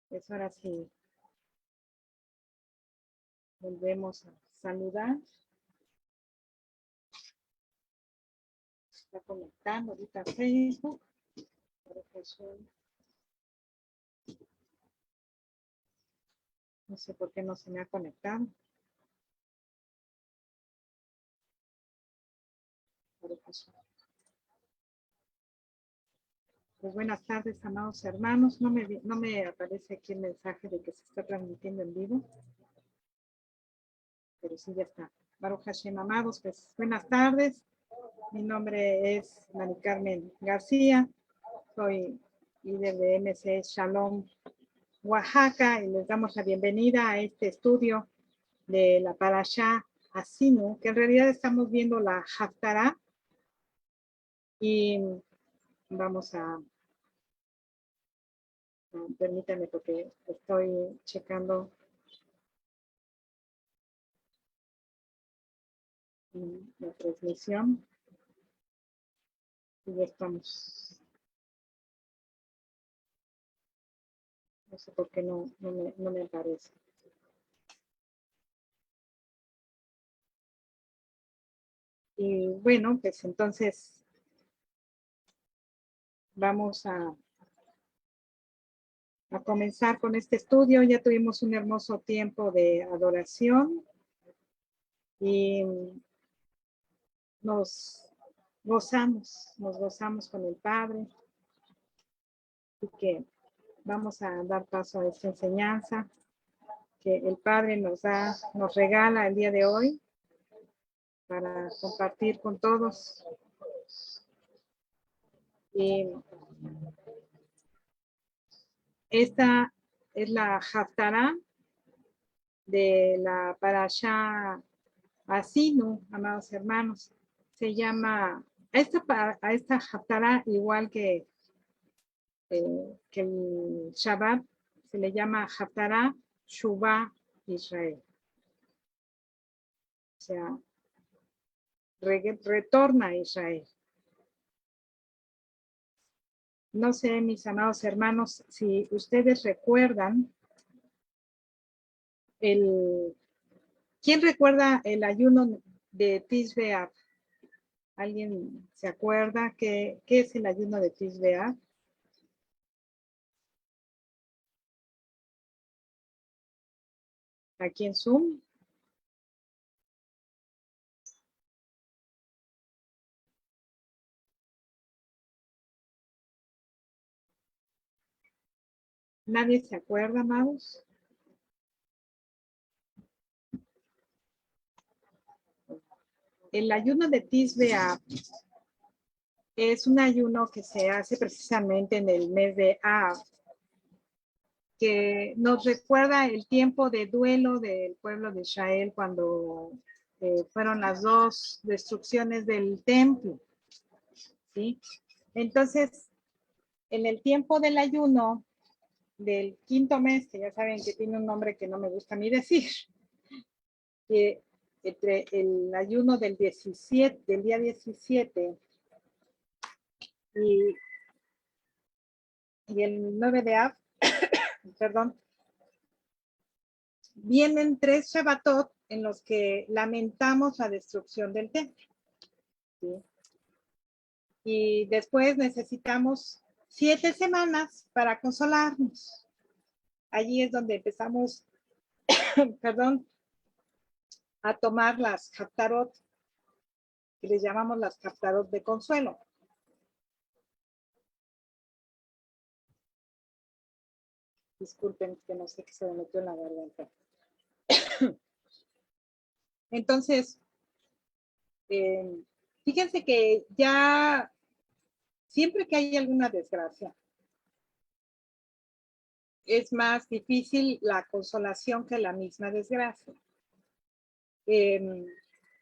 Pues ahora sí, volvemos a saludar. Está conectando ahorita Facebook. No sé por qué no se me ha conectado. Pues buenas tardes, amados hermanos. No me aparece aquí el mensaje de que se está transmitiendo en vivo. Pero sí, ya está. Baruch Hashem, amados, pues buenas tardes. Mi nombre es Mari Carmen García. Soy líder de MC Shalom Oaxaca y les damos la bienvenida a este estudio de la Parashá Asinu, que en realidad estamos viendo la Haftarah y vamos a permítanme porque estoy checando la transmisión y ya estamos. No sé por qué no me aparece. Y bueno, pues entonces vamos a comenzar con este estudio. Ya tuvimos un hermoso tiempo de adoración y nos gozamos con el Padre. Y que vamos a dar paso a esta enseñanza que el Padre nos regala el día de hoy para compartir con todos. Y esta es la Haftarah de la Parashá Asinu, amados hermanos. Se llama, a esta Haftarah, igual que el Shabbat, se le llama Haftarah Shuvah Israel. O sea, retorna a Israel. No sé, mis amados hermanos, si ustedes recuerdan ¿quién recuerda el ayuno de Tisbe B'Av? ¿Alguien se acuerda qué es el ayuno de Tisbe B'Av? Aquí en Zoom. ¿Nadie se acuerda, amados? El ayuno de Tisbe B'Av es un ayuno que se hace precisamente en el mes de Av, que nos recuerda el tiempo de duelo del pueblo de Israel cuando fueron las dos destrucciones del templo. ¿Sí? Entonces, en el tiempo del ayuno del quinto mes, que ya saben que tiene un nombre que no me gusta ni decir, que entre el ayuno del día 17 y el 9 de Av, perdón, vienen 3 Shabbatot en los que lamentamos la destrucción del templo. ¿Sí? Y después necesitamos 7 semanas para consolarnos. Allí es donde empezamos, perdón, a tomar las Haftarot, que les llamamos las Haftarot de consuelo. Disculpen que no sé qué se me metió en la garganta. Entonces, fíjense que ya siempre que hay alguna desgracia, es más difícil la consolación que la misma desgracia.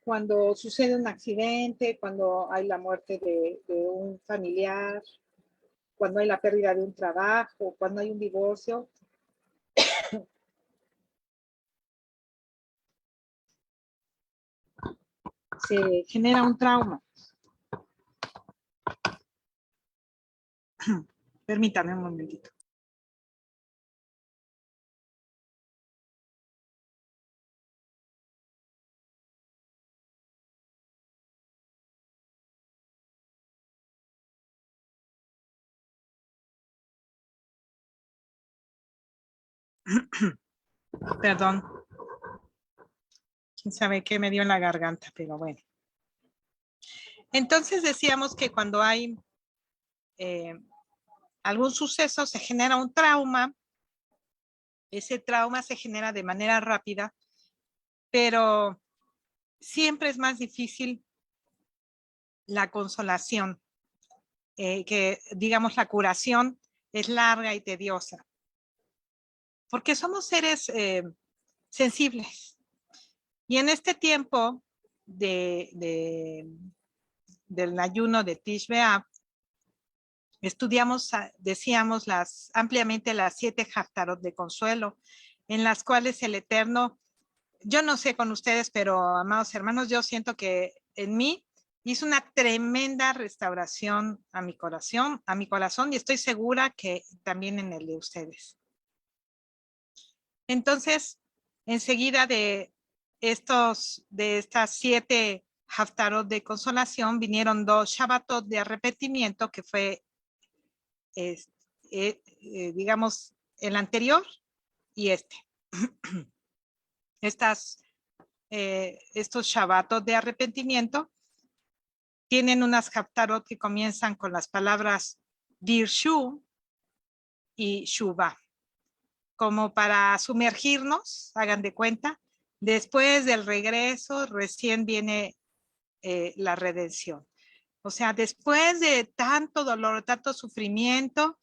Cuando sucede un accidente, cuando hay la muerte de un familiar, cuando hay la pérdida de un trabajo, cuando hay un divorcio, se genera un trauma. Permítame un momentito. Perdón. Quién sabe qué me dio en la garganta, pero bueno. Entonces decíamos que cuando hay algún suceso se genera un trauma. Ese trauma se genera de manera rápida, pero siempre es más difícil la consolación, que digamos la curación es larga y tediosa, porque somos seres sensibles. Y en este tiempo del ayuno de Tish B'Av, estudiamos, decíamos, ampliamente las 7 Haftarot de consuelo, en las cuales el Eterno, yo no sé con ustedes, pero amados hermanos, yo siento que en mí hizo una tremenda restauración a mi corazón, y estoy segura que también en el de ustedes. Entonces, enseguida de estas 7 Haftarot de consolación, vinieron 2 Shabbatot de arrepentimiento, que fue, digamos, el anterior y este. Estos Shabbatot de arrepentimiento tienen unas Haftarot que comienzan con las palabras Dirshu y Shuvah, como para sumergirnos, hagan de cuenta. Después del regreso, recién viene la redención. O sea, después de tanto dolor, tanto sufrimiento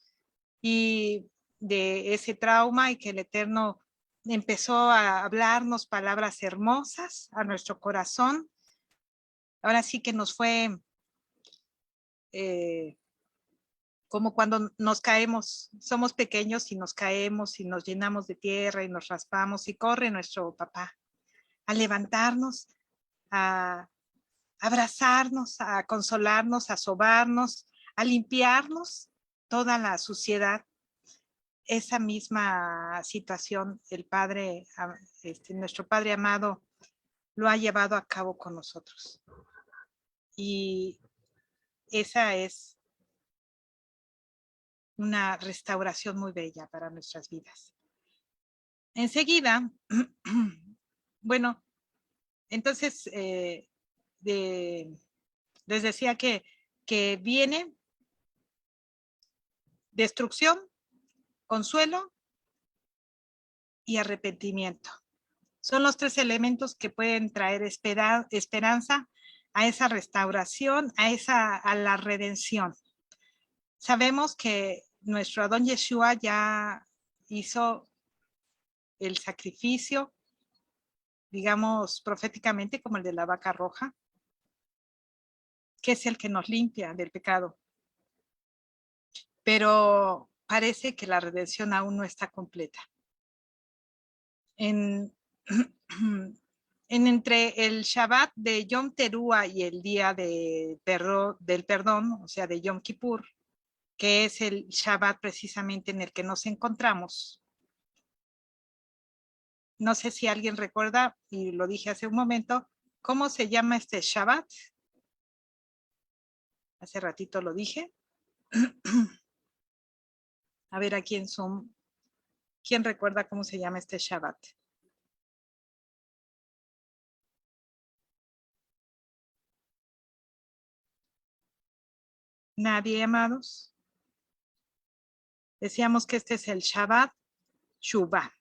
y de ese trauma, y que el Eterno empezó a hablarnos palabras hermosas a nuestro corazón, ahora sí que nos fue como cuando nos caemos, somos pequeños y nos caemos y nos llenamos de tierra y nos raspamos, y corre nuestro papá a levantarnos, a abrazarnos, a consolarnos, a sobarnos, a limpiarnos toda la suciedad. Esa misma situación el Padre, nuestro Padre amado, lo ha llevado a cabo con nosotros. Y esa es una restauración muy bella para nuestras vidas. Enseguida, bueno, entonces les decía que viene destrucción, consuelo y arrepentimiento. Son los 3 elementos que pueden traer esperanza a esa restauración, a la redención. Sabemos que nuestro Adón Yeshua ya hizo el sacrificio, digamos proféticamente, como el de la vaca roja, que es el que nos limpia del pecado. Pero parece que la redención aún no está completa. Entre el Shabbat de Yom Teruah y el día del perdón, o sea, de Yom Kippur, que es el Shabbat precisamente en el que nos encontramos. No sé si alguien recuerda, y lo dije hace un momento, ¿cómo se llama este Shabbat? Hace ratito lo dije. A ver, aquí en Zoom, ¿quién recuerda cómo se llama este Shabbat? Nadie, amados. Decíamos que este es el Shabbat Shuvah.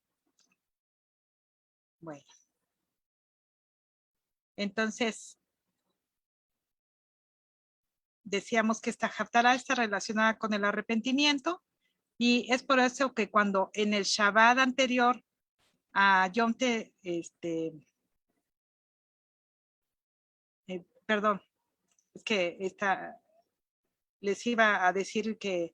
Bueno. Entonces, decíamos que esta Haftarah está relacionada con el arrepentimiento, y es por eso que cuando en el Shabbat anterior a Yom perdón, es que les iba a decir que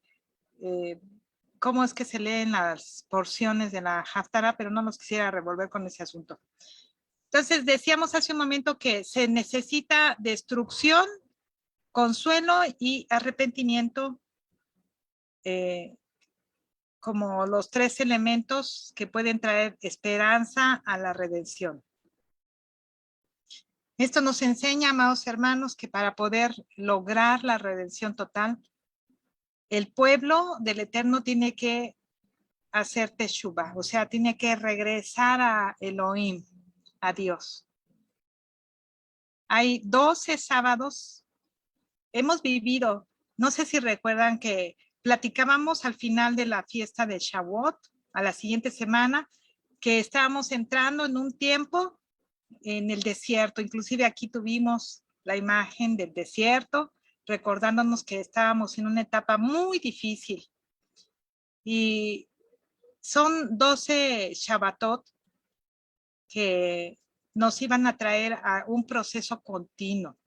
cómo es que se leen las porciones de la Haftarah, pero no nos quisiera revolver con ese asunto. Entonces, decíamos hace un momento que se necesita destrucción, consuelo y arrepentimiento como los 3 elementos que pueden traer esperanza a la redención. Esto nos enseña, amados hermanos, que para poder lograr la redención total, el pueblo del Eterno tiene que hacer teshuvah, o sea, tiene que regresar a Elohim, a Dios. Hay 12 sábados. Hemos vivido, no sé si recuerdan que platicábamos al final de la fiesta de Shavuot, a la siguiente semana, que estábamos entrando en un tiempo en el desierto. Inclusive aquí tuvimos la imagen del desierto, recordándonos que estábamos en una etapa muy difícil. Y son 12 Shabbatot que nos iban a traer a un proceso continuo.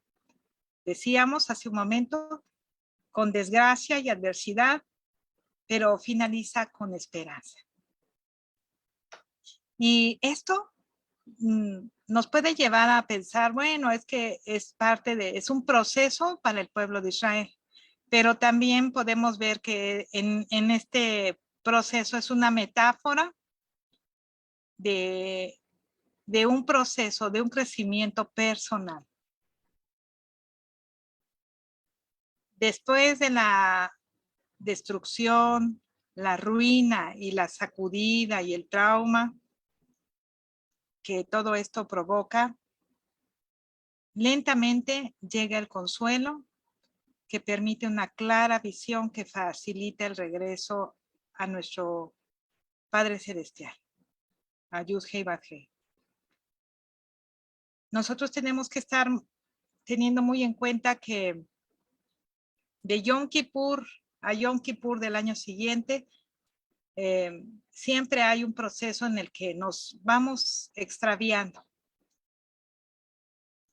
Decíamos hace un momento, con desgracia y adversidad, pero finaliza con esperanza. Y esto nos puede llevar a pensar, bueno, es que es es un proceso para el pueblo de Israel, pero también podemos ver que en este proceso es una metáfora de un proceso, de un crecimiento personal. Después de la destrucción, la ruina y la sacudida y el trauma que todo esto provoca, lentamente llega el consuelo que permite una clara visión que facilita el regreso a nuestro Padre Celestial, a Yud-Heh Vav-Heh. Nosotros tenemos que estar teniendo muy en cuenta que de Yom Kippur a Yom Kippur del año siguiente, siempre hay un proceso en el que nos vamos extraviando.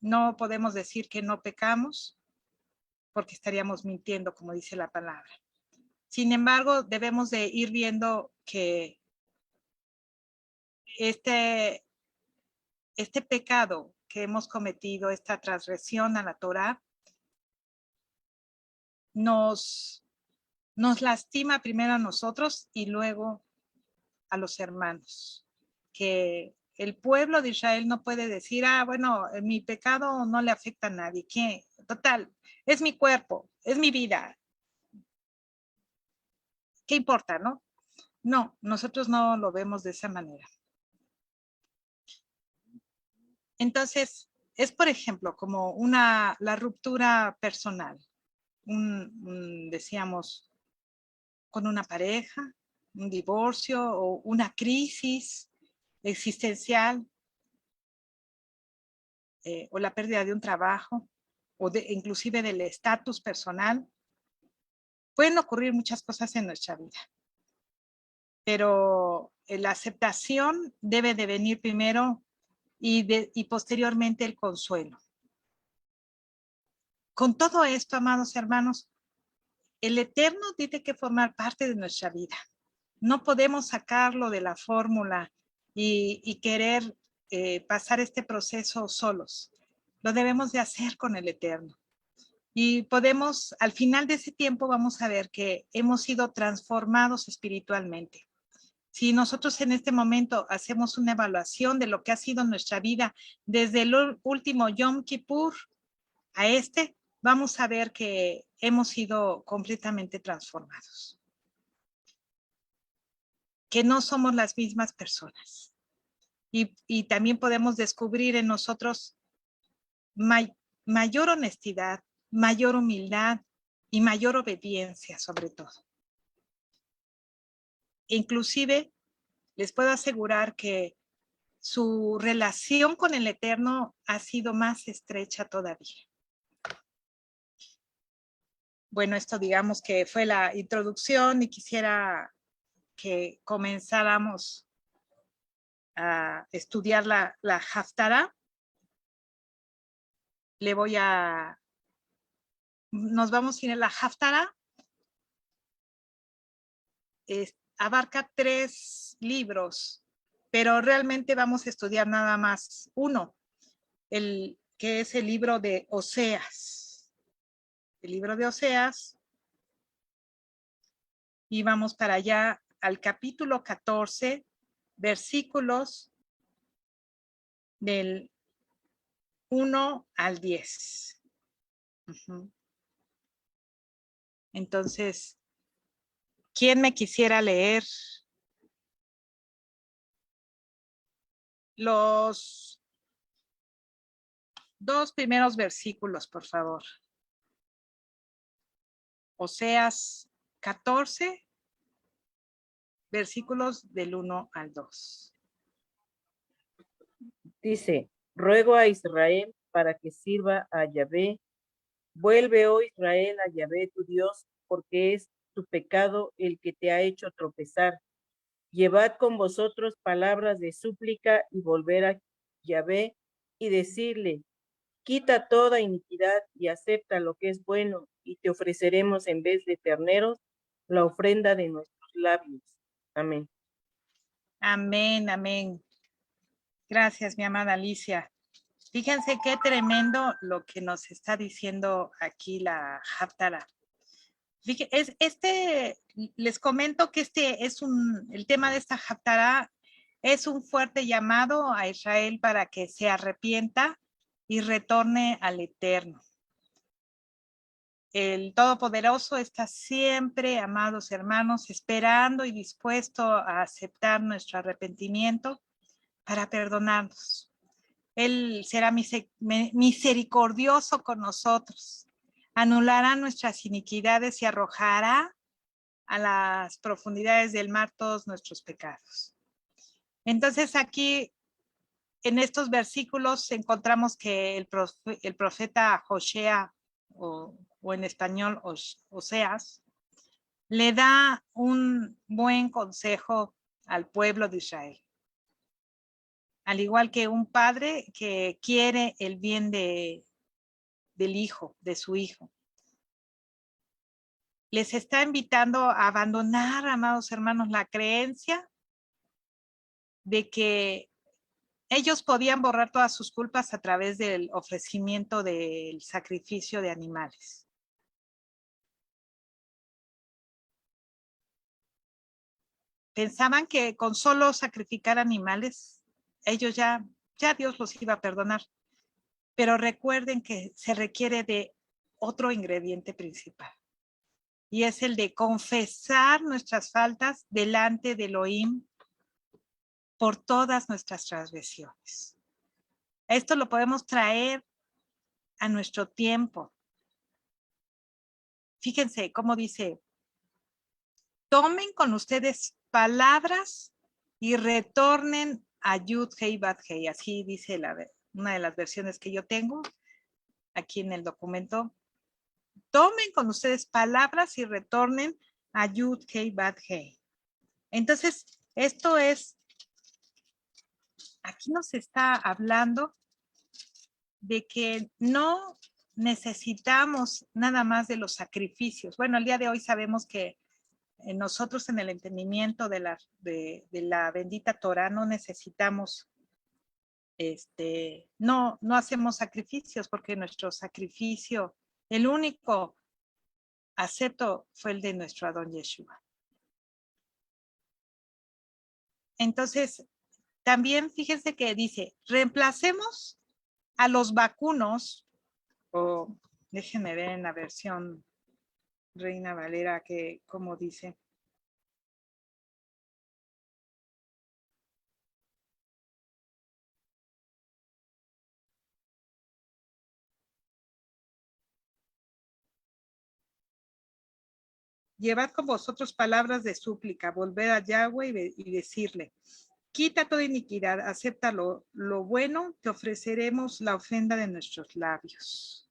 No podemos decir que no pecamos, porque estaríamos mintiendo, como dice la palabra. Sin embargo, debemos de ir viendo que este pecado que hemos cometido, esta transgresión a la Torá, nos lastima primero a nosotros y luego a los hermanos. Que el pueblo de Israel no puede decir, bueno, mi pecado no le afecta a nadie. ¿Qué? Total, es mi cuerpo, es mi vida. ¿Qué importa, no? No, nosotros no lo vemos de esa manera. Entonces, es por ejemplo como la ruptura personal. Decíamos, con una pareja, un divorcio o una crisis existencial, o la pérdida de un trabajo, o inclusive del estatus personal. Pueden ocurrir muchas cosas en nuestra vida, pero la aceptación debe de venir primero y posteriormente el consuelo. Con todo esto, amados hermanos, el Eterno tiene que formar parte de nuestra vida. No podemos sacarlo de la fórmula y querer pasar este proceso solos. Lo debemos de hacer con el Eterno. Y podemos, al final de ese tiempo, vamos a ver que hemos sido transformados espiritualmente. Si nosotros en este momento hacemos una evaluación de lo que ha sido nuestra vida desde el último Yom Kippur a vamos a ver que hemos sido completamente transformados. Que no somos las mismas personas. Y también podemos descubrir en nosotros mayor honestidad, mayor humildad y mayor obediencia sobre todo. Inclusive, les puedo asegurar que su relación con el Eterno ha sido más estrecha todavía. Bueno, esto digamos que fue la introducción y quisiera que comenzáramos a estudiar la Haftará. Nos vamos a ir a la Haftará. Abarca 3 libros, pero realmente vamos a estudiar nada más uno, que es el libro de Oseas. El libro de Oseas. Y vamos para allá al capítulo 14, versículos del 1 al 10. Entonces, ¿quién me quisiera leer los 2 primeros versículos, por favor. Oseas 14, versículos del 1 al 2. Dice, ruego a Israel para que sirva a Yahvé. Vuelve, oh Israel, a Yahvé tu Dios, porque es tu pecado el que te ha hecho tropezar. Llevad con vosotros palabras de súplica y volver a Yahvé y decirle, quita toda iniquidad y acepta lo que es bueno, y te ofreceremos en vez de terneros la ofrenda de nuestros labios. Amén. Amén, amén. Gracias, mi amada Alicia. Fíjense qué tremendo lo que nos está diciendo aquí la Haftarah. Les comento que el tema de esta Haftarah es un fuerte llamado a Israel para que se arrepienta y retorne al Eterno. El Todopoderoso está siempre, amados hermanos, esperando y dispuesto a aceptar nuestro arrepentimiento para perdonarnos. Él será misericordioso con nosotros, anulará nuestras iniquidades y arrojará a las profundidades del mar todos nuestros pecados. Entonces aquí, en estos versículos, encontramos que el profeta Hosea, o en español Oseas, le da un buen consejo al pueblo de Israel. Al igual que un padre que quiere el bien del hijo, de su hijo. Les está invitando a abandonar, amados hermanos, la creencia de que ellos podían borrar todas sus culpas a través del ofrecimiento del sacrificio de animales. Pensaban que con solo sacrificar animales, ellos ya Dios los iba a perdonar. Pero recuerden que se requiere de otro ingrediente principal. Y es el de confesar nuestras faltas delante de Elohim por todas nuestras transgresiones. Esto lo podemos traer a nuestro tiempo. Fíjense cómo dice, tomen con ustedes palabras y retornen a Yud Hei Bat Hei. Así dice una de las versiones que yo tengo aquí en el documento. Tomen con ustedes palabras y retornen a Yud Hei Bat Hei. Entonces, esto es, aquí nos está hablando de que no necesitamos nada más de los sacrificios. Bueno, el día de hoy sabemos que nosotros en el entendimiento de la bendita Torah no necesitamos, no hacemos sacrificios porque nuestro sacrificio, el único acepto fue el de nuestro Adón Yeshua. Entonces, también fíjense que dice, reemplacemos a los vacunos, o déjenme ver en la versión Reina Valera que como dice. Llevad con vosotros palabras de súplica, volved a Yahweh y decirle, quita toda iniquidad, acepta lo bueno, te ofreceremos la ofrenda de nuestros labios.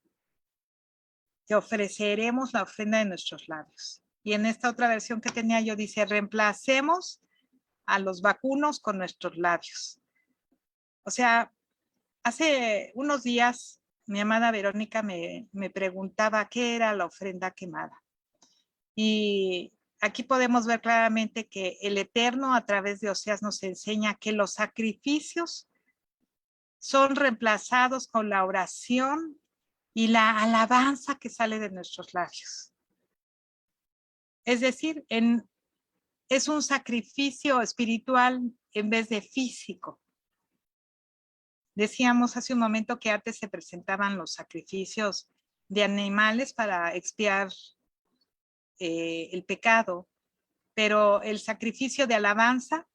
Te ofreceremos la ofrenda de nuestros labios. Y en esta otra versión que tenía yo dice, reemplacemos a los vacunos con nuestros labios. O sea, hace unos días mi amada Verónica me preguntaba qué era la ofrenda quemada. Y aquí podemos ver claramente que el Eterno a través de Oseas nos enseña que los sacrificios son reemplazados con la oración y la alabanza que sale de nuestros labios. Es decir, es un sacrificio espiritual en vez de físico. Decíamos hace un momento que antes se presentaban los sacrificios de animales para expiar el pecado, pero el sacrificio de alabanza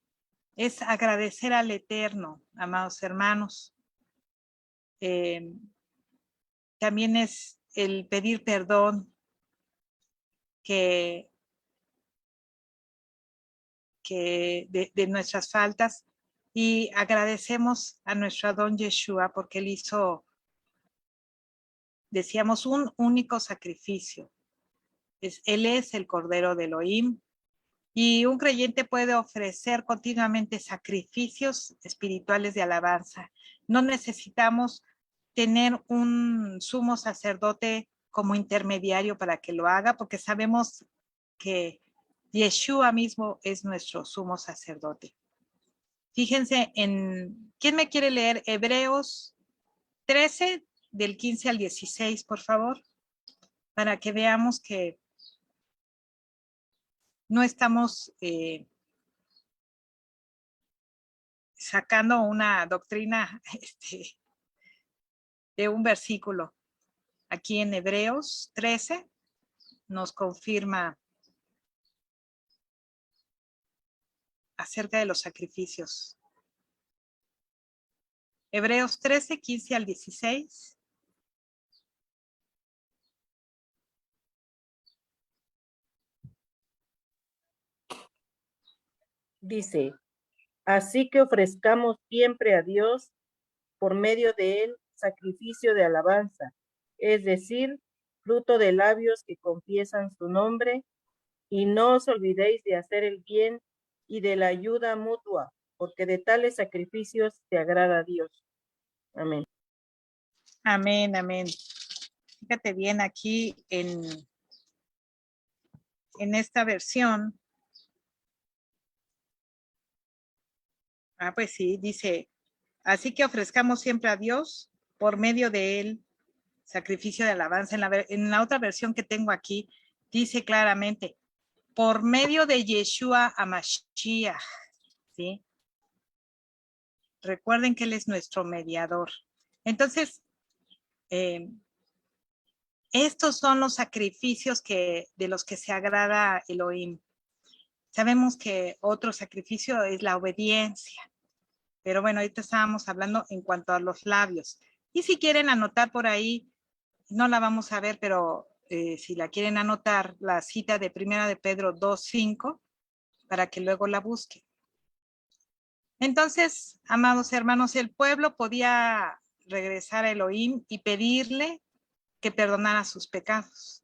es agradecer al Eterno, amados hermanos. También es el pedir perdón de nuestras faltas, y agradecemos a nuestro Adón Yeshua porque él hizo, decíamos, un único sacrificio. Él es el Cordero de Elohim, y un creyente puede ofrecer continuamente sacrificios espirituales de alabanza. No necesitamos tener un sumo sacerdote como intermediario para que lo haga, porque sabemos que Yeshua mismo es nuestro sumo sacerdote. Fíjense ¿quién me quiere leer Hebreos 13, del 15 al 16, por favor? Para que veamos que no estamos sacando una doctrina de un versículo. Aquí en Hebreos 13 nos confirma acerca de los sacrificios. Hebreos 13, 15 al 16. Dice, así que ofrezcamos siempre a Dios por medio de él sacrificio de alabanza, es decir, fruto de labios que confiesan su nombre, y no os olvidéis de hacer el bien y de la ayuda mutua, porque de tales sacrificios te agrada Dios. Amén. Amén, amén. Fíjate bien aquí en esta versión. Pues sí, dice, así que ofrezcamos siempre a Dios por medio de él sacrificio de alabanza. En la otra versión que tengo aquí, dice claramente, por medio de Yeshua HaMashiach, ¿sí? Recuerden que él es nuestro mediador. Entonces, estos son los sacrificios de los que se agrada Elohim. Sabemos que otro sacrificio es la obediencia, pero bueno, ahorita estábamos hablando en cuanto a los labios. Y si quieren anotar por ahí, no la vamos a ver, pero si la quieren anotar, la cita de 1 de Pedro 2:5, para que luego la busquen. Entonces, amados hermanos, el pueblo podía regresar a Elohim y pedirle que perdonara sus pecados.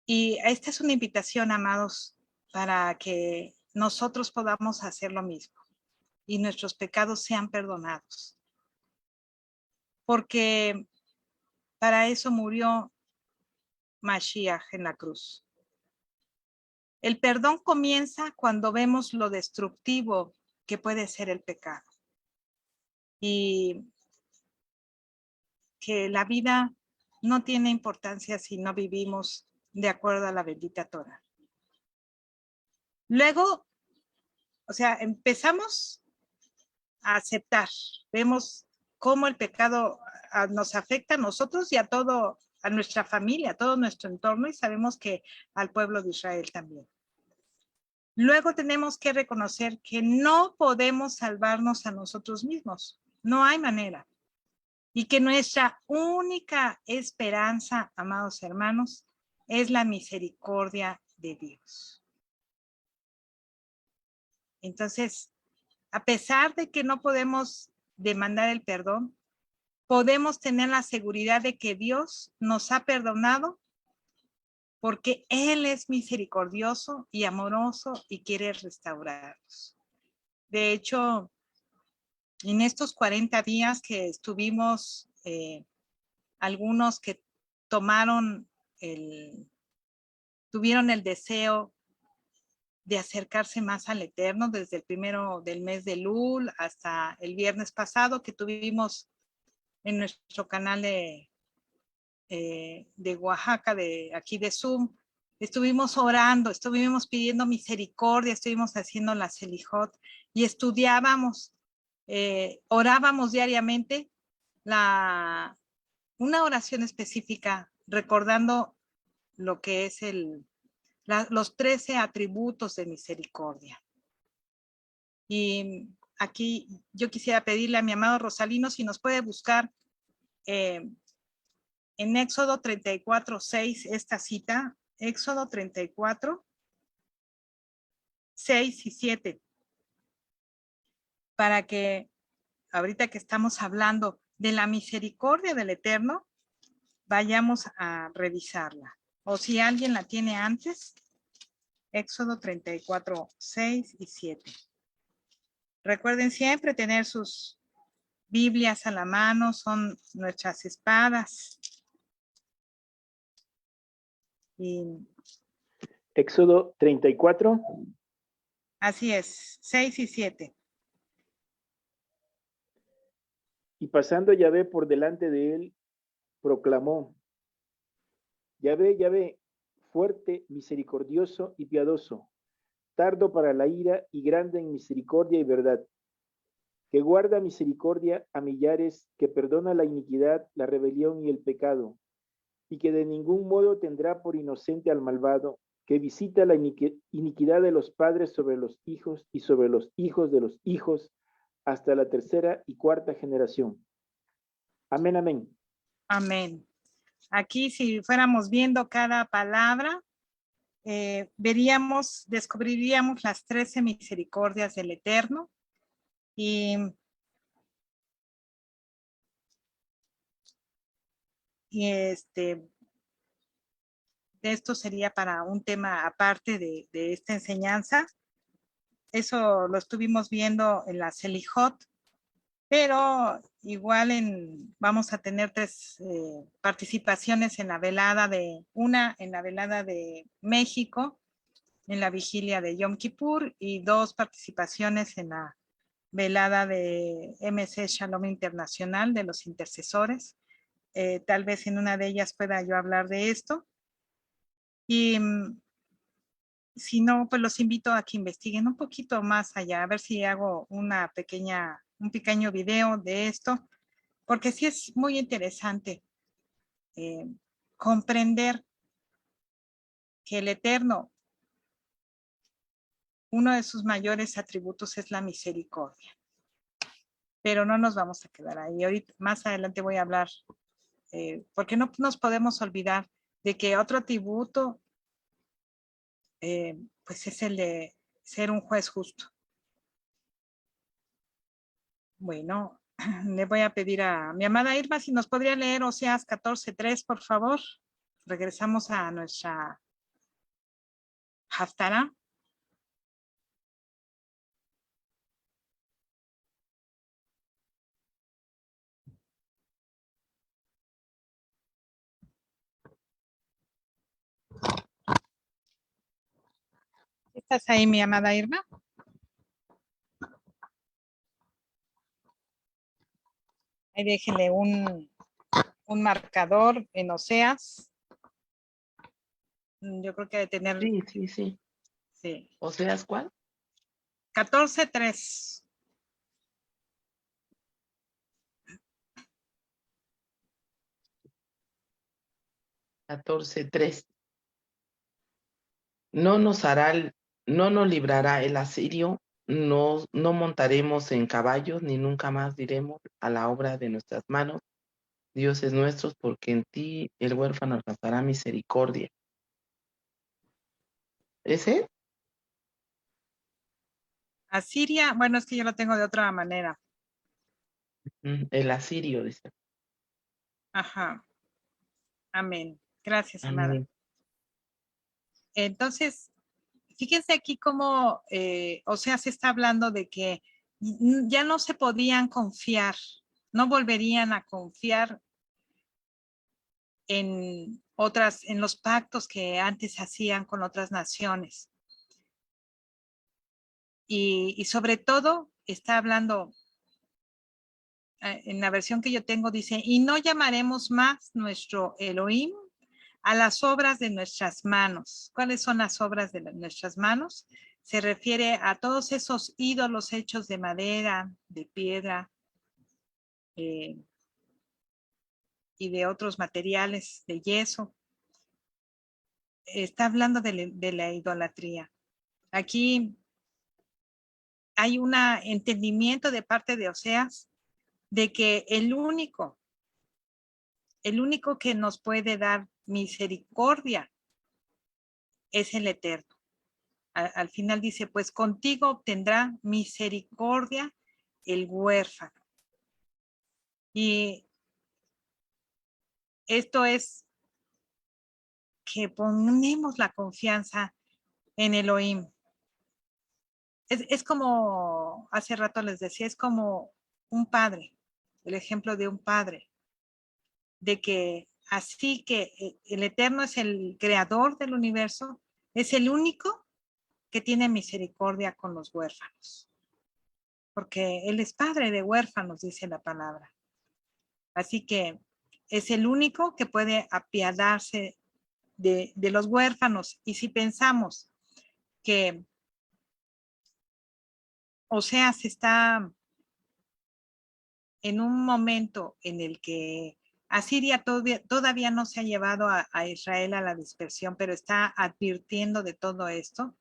Y esta es una invitación, amados, para que nosotros podamos hacer lo mismo y nuestros pecados sean perdonados. Porque para eso murió Mashiach en la cruz. El perdón comienza cuando vemos lo destructivo que puede ser el pecado. Y que la vida no tiene importancia si no vivimos de acuerdo a la bendita Torah. Luego, o sea, empezamos a aceptar, vemos cómo el pecado nos afecta a nosotros y a nuestra familia, a todo nuestro entorno, y sabemos que al pueblo de Israel también. Luego tenemos que reconocer que no podemos salvarnos a nosotros mismos, no hay manera. Y que nuestra única esperanza, amados hermanos, es la misericordia de Dios. Entonces, a pesar de que no podemos demandar el perdón, podemos tener la seguridad de que Dios nos ha perdonado porque Él es misericordioso y amoroso y quiere restaurarnos. De hecho, en estos 40 días que estuvimos, algunos que tuvieron el deseo de acercarse más al Eterno desde el primero del mes de Elul hasta el viernes pasado que tuvimos en nuestro canal de Oaxaca, de aquí de Zoom. Estuvimos orando, estuvimos pidiendo misericordia, estuvimos haciendo la Selijot y estudiábamos, orábamos diariamente una oración específica, recordando lo que es los 13 atributos de misericordia. Y aquí yo quisiera pedirle a mi amado Rosalino si nos puede buscar en Éxodo 34:6 esta cita, Éxodo 34, 6 y 7, para que ahorita que estamos hablando de la misericordia del Eterno, vayamos a revisarla. O si alguien la tiene antes, Éxodo 34, 6 y 7. Recuerden siempre tener sus Biblias a la mano, son nuestras espadas. Y Éxodo 34. así es, 6 y 7. Y pasando Yahvé por delante de él, proclamó: Yahvé, Yahvé, fuerte, misericordioso y piadoso, tardo para la ira y grande en misericordia y verdad, que guarda misericordia a millares, que perdona la iniquidad, la rebelión y el pecado, y que de ningún modo tendrá por inocente al malvado, que visita la iniquidad de los padres sobre los hijos y sobre los hijos de los hijos, hasta la tercera y cuarta generación. Amén, amén. Amén. Aquí si fuéramos viendo cada palabra, descubriríamos las 13 misericordias del Eterno. Y esto sería para un tema aparte de esta enseñanza. Eso lo estuvimos viendo en la Selijot, pero igual vamos a tener 3 participaciones en la velada en la velada de México, en la vigilia de Yom Kippur, y 2 participaciones en la velada de MC Shalom Internacional de los intercesores. Tal vez en una de ellas pueda yo hablar de esto. Y si no, pues los invito a que investiguen un poquito más allá, a ver si hago un pequeño video de esto, porque sí es muy interesante comprender que el Eterno, uno de sus mayores atributos es la misericordia. Pero no nos vamos a quedar ahí. Ahorita, más adelante voy a hablar, porque no nos podemos olvidar de que otro atributo pues es el de ser un juez justo. Bueno, le voy a pedir a mi amada Irma si nos podría leer Oseas 14:3, por favor. Regresamos a nuestra Haftarah. ¿Estás ahí, mi amada Irma? Ahí déjenle un marcador en Oseas. Yo creo que ha de tener... Sí. Sí. ¿Oseas cuál? 14:3. $14:3. No nos librará el asirio, no montaremos en caballos, ni nunca más diremos a la obra de nuestras manos, dioses nuestros, porque en ti el huérfano alcanzará misericordia. ¿Ese? Asiria, bueno, es que yo lo tengo de otra manera. El asirio, dice. Ajá. Amén. Gracias, amada. Amén. Entonces, fíjense aquí cómo, Oseas está hablando de que ya no se podían confiar, no volverían a confiar en los pactos que antes hacían con otras naciones. Y sobre todo está hablando, en la versión que yo tengo dice, y no llamaremos más nuestro Elohim a las obras de nuestras manos. ¿Cuáles son las obras de nuestras manos? Se refiere a todos esos ídolos hechos de madera, de piedra y de otros materiales, de yeso. está hablando de la idolatría. Aquí hay un entendimiento de parte de Oseas de que el único que nos puede dar misericordia es el Eterno. Al final dice, pues contigo obtendrá misericordia el huérfano. Y esto es que ponemos la confianza en Elohim. Es como, hace rato les decía, es como un padre, el ejemplo de un padre, de que así que el Eterno es el creador del universo, es el único que tiene misericordia con los huérfanos, porque Él es padre de huérfanos, dice la palabra. Así que es el único que puede apiadarse de los huérfanos. Y si pensamos que Oseas está en un momento en el que Asiria todavía no se ha llevado a Israel a la dispersión, pero está advirtiendo de todo esto,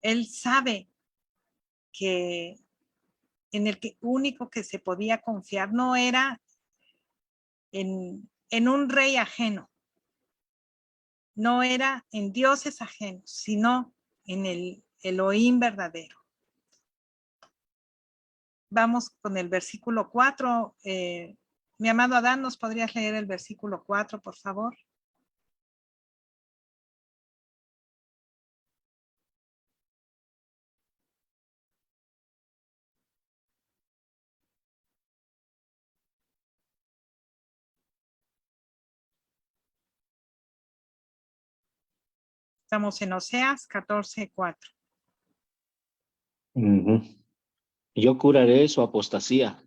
él sabe que en el único que se podía confiar no era en un rey ajeno, no era en dioses ajenos, sino en el Elohim verdadero. Vamos con el versículo 4. Mi amado Adán, ¿nos podrías leer el versículo 4, por favor? Estamos en Oseas 14:4. Yo curaré su apostasía.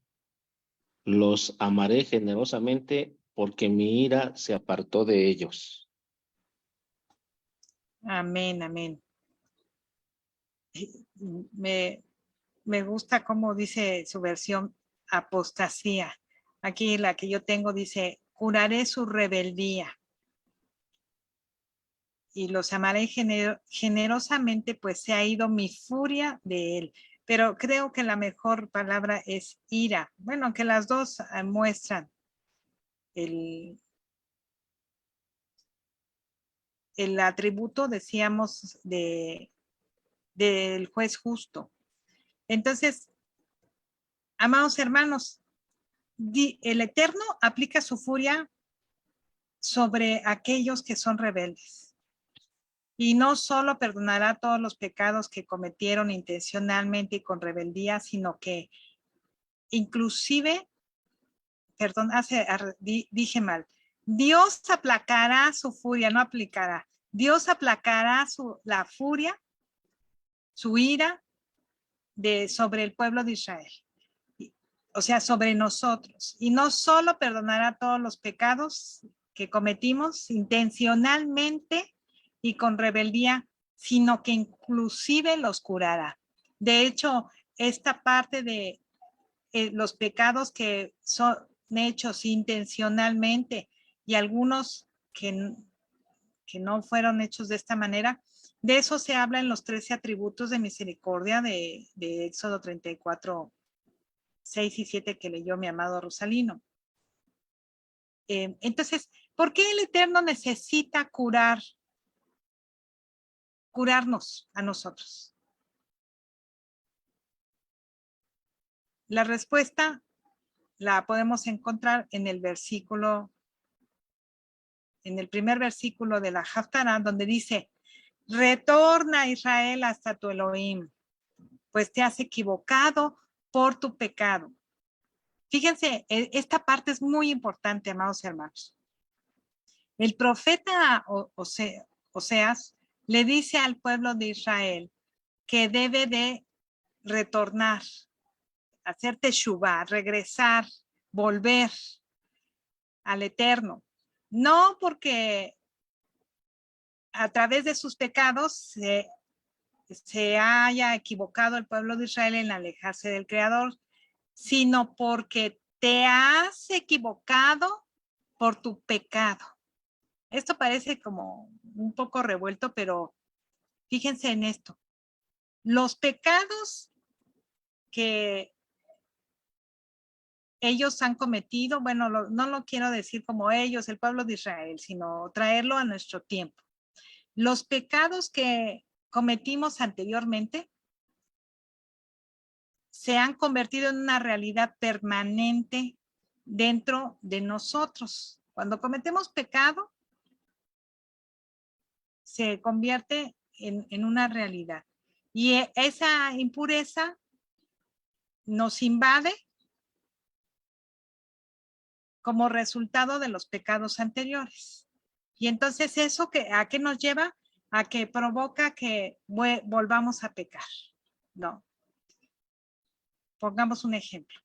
Los amaré generosamente porque mi ira se apartó de ellos. Amén, amén. Me gusta cómo dice su versión apostasía. Aquí la que yo tengo dice, curaré su rebeldía. Y los amaré generosamente, pues se ha ido mi furia de él. Pero creo que la mejor palabra es ira. Bueno, aunque las dos muestran el atributo, decíamos, del juez justo. Entonces, amados hermanos, el Eterno aplica su furia sobre aquellos que son rebeldes. Y no solo perdonará todos los pecados que cometieron intencionalmente y con rebeldía, sino que inclusive, perdón, dije mal, Dios aplacará su furia, no aplicará. Dios aplacará la furia, su ira sobre el pueblo de Israel. O sea, sobre nosotros. Y no solo perdonará todos los pecados que cometimos intencionalmente y con rebeldía, sino que inclusive los curará. De hecho, esta parte de los pecados que son hechos intencionalmente y algunos que no fueron hechos de esta manera, de eso se habla en los 13 atributos de misericordia de Éxodo 34, 6 y 7 que leyó mi amado Rosalino. Entonces, ¿por qué el Eterno necesita curarnos a nosotros? La respuesta la podemos encontrar en el primer versículo de la Haftarah, donde dice, retorna Israel hasta tu Elohim, pues te has equivocado por tu pecado. Fíjense, esta parte es muy importante, amados hermanos. El profeta Oseas le dice al pueblo de Israel que debe de retornar, hacer teshuvá, regresar, volver al Eterno. No porque a través de sus pecados se haya equivocado el pueblo de Israel en alejarse del Creador, sino porque te has equivocado por tu pecado. Esto parece como un poco revuelto, pero fíjense en esto. Los pecados que ellos han cometido, bueno, no lo quiero decir como ellos, el pueblo de Israel, sino traerlo a nuestro tiempo. Los pecados que cometimos anteriormente se han convertido en una realidad permanente dentro de nosotros. Cuando cometemos pecado, se convierte en una realidad. Y esa impureza nos invade como resultado de los pecados anteriores. Y entonces eso ¿a qué nos lleva? A que provoca que volvamos a pecar. No. Pongamos un ejemplo.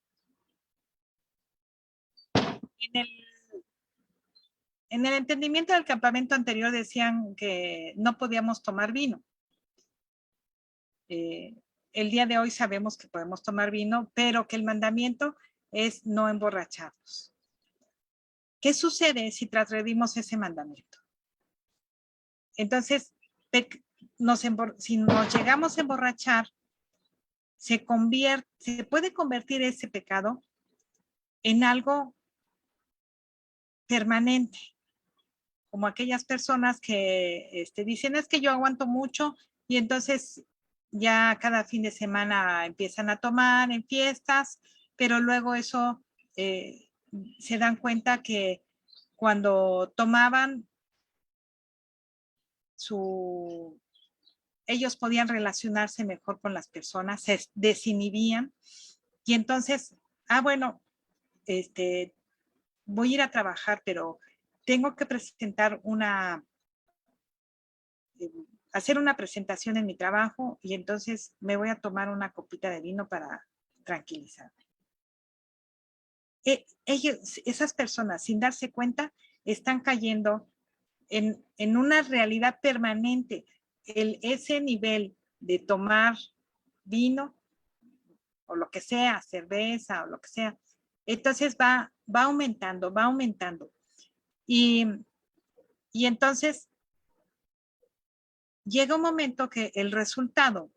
En el entendimiento del campamento anterior decían que no podíamos tomar vino. El día de hoy sabemos que podemos tomar vino, pero que el mandamiento es no emborracharnos. ¿Qué sucede si transgredimos ese mandamiento? Entonces, si nos llegamos a emborrachar, se puede convertir ese pecado en algo permanente, como aquellas personas que dicen, es que yo aguanto mucho, y entonces ya cada fin de semana empiezan a tomar en fiestas, pero luego eso se dan cuenta que cuando tomaban ellos podían relacionarse mejor con las personas, se desinhibían, y entonces, bueno, voy a ir a trabajar, pero tengo que presentar hacer una presentación en mi trabajo, y entonces me voy a tomar una copita de vino para tranquilizarme. Esas personas, sin darse cuenta, están cayendo en una realidad permanente. Ese nivel de tomar vino o lo que sea, cerveza o lo que sea, entonces va aumentando, va aumentando. Y entonces llega un momento que el resultado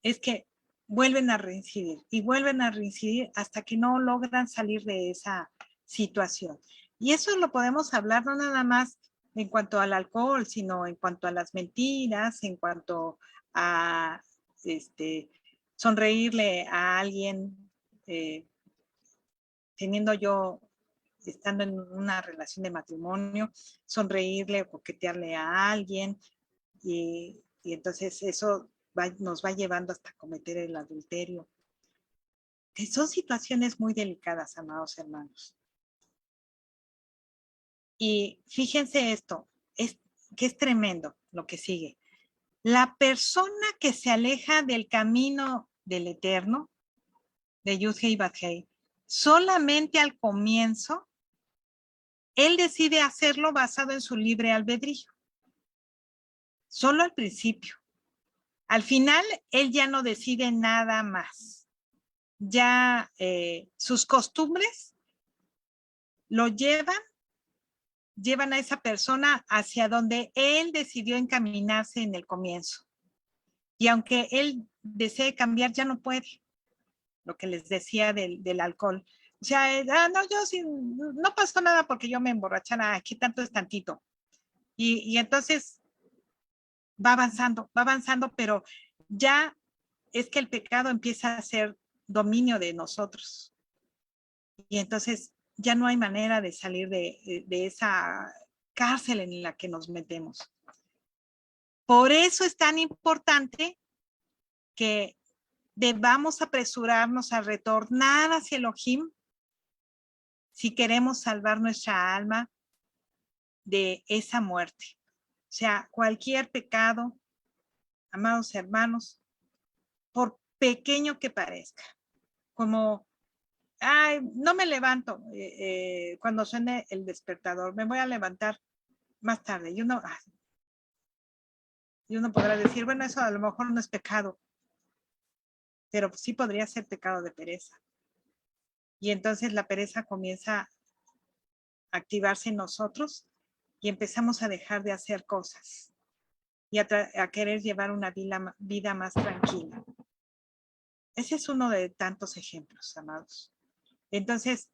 es que vuelven a reincidir y vuelven a reincidir hasta que no logran salir de esa situación. Y eso lo podemos hablar no nada más en cuanto al alcohol, sino en cuanto a las mentiras, en cuanto a sonreírle a alguien, estando en una relación de matrimonio, sonreírle o coquetearle a alguien, y entonces eso nos va llevando hasta cometer el adulterio. Que son situaciones muy delicadas, amados hermanos. Y fíjense esto, que es tremendo lo que sigue. La persona que se aleja del camino del Eterno, de Yud-Hei Bat-Hei, solamente al comienzo, él decide hacerlo basado en su libre albedrío. Solo al principio. Al final, él ya no decide nada más. Ya sus costumbres lo llevan a esa persona hacia donde él decidió encaminarse en el comienzo. Y aunque él desee cambiar, ya no puede. Lo que les decía del alcohol. O sea, no pasó nada porque yo me emborrachara, aquí tanto es tantito. Y entonces va avanzando, pero ya es que el pecado empieza a ser dominio de nosotros. Y entonces ya no hay manera de salir de esa cárcel en la que nos metemos. Por eso es tan importante que debamos apresurarnos a retornar hacia Elohim si queremos salvar nuestra alma de esa muerte. O sea, cualquier pecado, amados hermanos, por pequeño que parezca, como, no me levanto cuando suene el despertador, me voy a levantar más tarde. Y uno podrá decir, bueno, eso a lo mejor no es pecado, pero sí podría ser pecado de pereza. Y entonces la pereza comienza a activarse en nosotros y empezamos a dejar de hacer cosas y a querer llevar una vida más tranquila. Ese es uno de tantos ejemplos, amados. Entonces,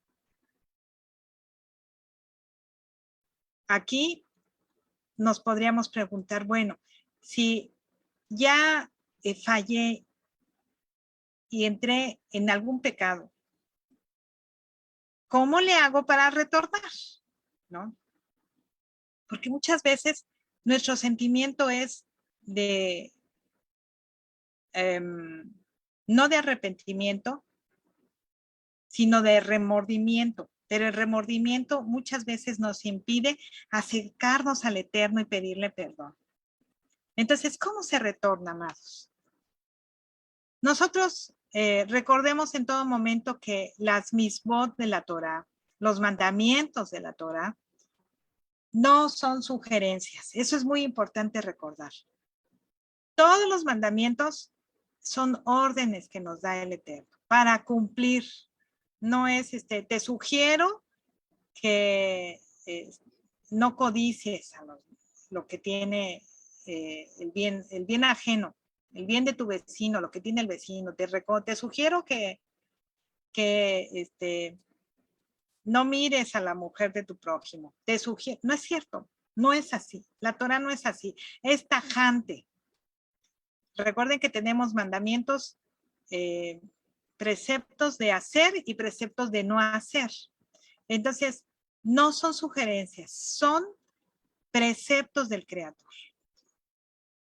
aquí nos podríamos preguntar, bueno, si ya fallé y entré en algún pecado, ¿cómo le hago para retornar? ¿No? Porque muchas veces nuestro sentimiento es de, no de arrepentimiento, sino de remordimiento. Pero el remordimiento muchas veces nos impide acercarnos al Eterno y pedirle perdón. Entonces, ¿cómo se retorna, amados? Nosotros recordemos en todo momento que las misbot de la Torah, los mandamientos de la Torah, no son sugerencias. Eso es muy importante recordar. Todos los mandamientos son órdenes que nos da el Eterno para cumplir. No es, te sugiero que no codicies a lo que tiene el bien ajeno, el bien de tu vecino, lo que tiene el vecino. Te sugiero que no mires a la mujer de tu prójimo. Te sugiero, no es cierto, no es así. La Torah no es así, es tajante. Recuerden que tenemos mandamientos, preceptos de hacer y preceptos de no hacer. Entonces, no son sugerencias, son preceptos del Creador.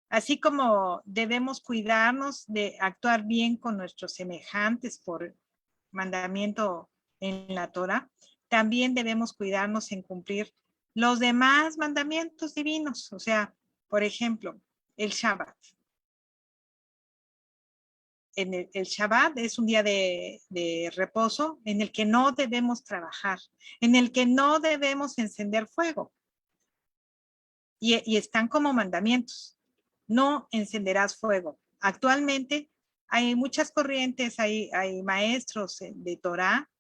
Así como debemos cuidarnos de actuar bien con nuestros semejantes por mandamiento en la Torah, también debemos cuidarnos en cumplir los demás mandamientos divinos. O sea, por ejemplo, el Shabbat. El Shabbat es un día de reposo en el que no debemos trabajar, en el que no debemos encender fuego. Y están como mandamientos. No encenderás fuego. Actualmente hay muchas corrientes, hay maestros de Torah,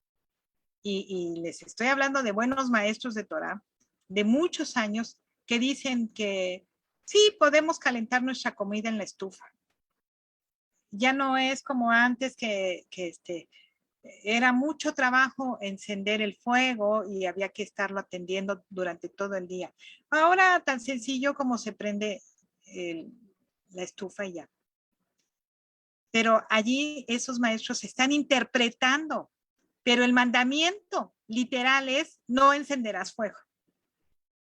y les estoy hablando de buenos maestros de Torah, de muchos años, que dicen que sí, podemos calentar nuestra comida en la estufa. Ya no es como antes que era mucho trabajo encender el fuego y había que estarlo atendiendo durante todo el día. Ahora tan sencillo como se prende la estufa y ya. Pero allí esos maestros están interpretando, pero el mandamiento literal es no encenderás fuego.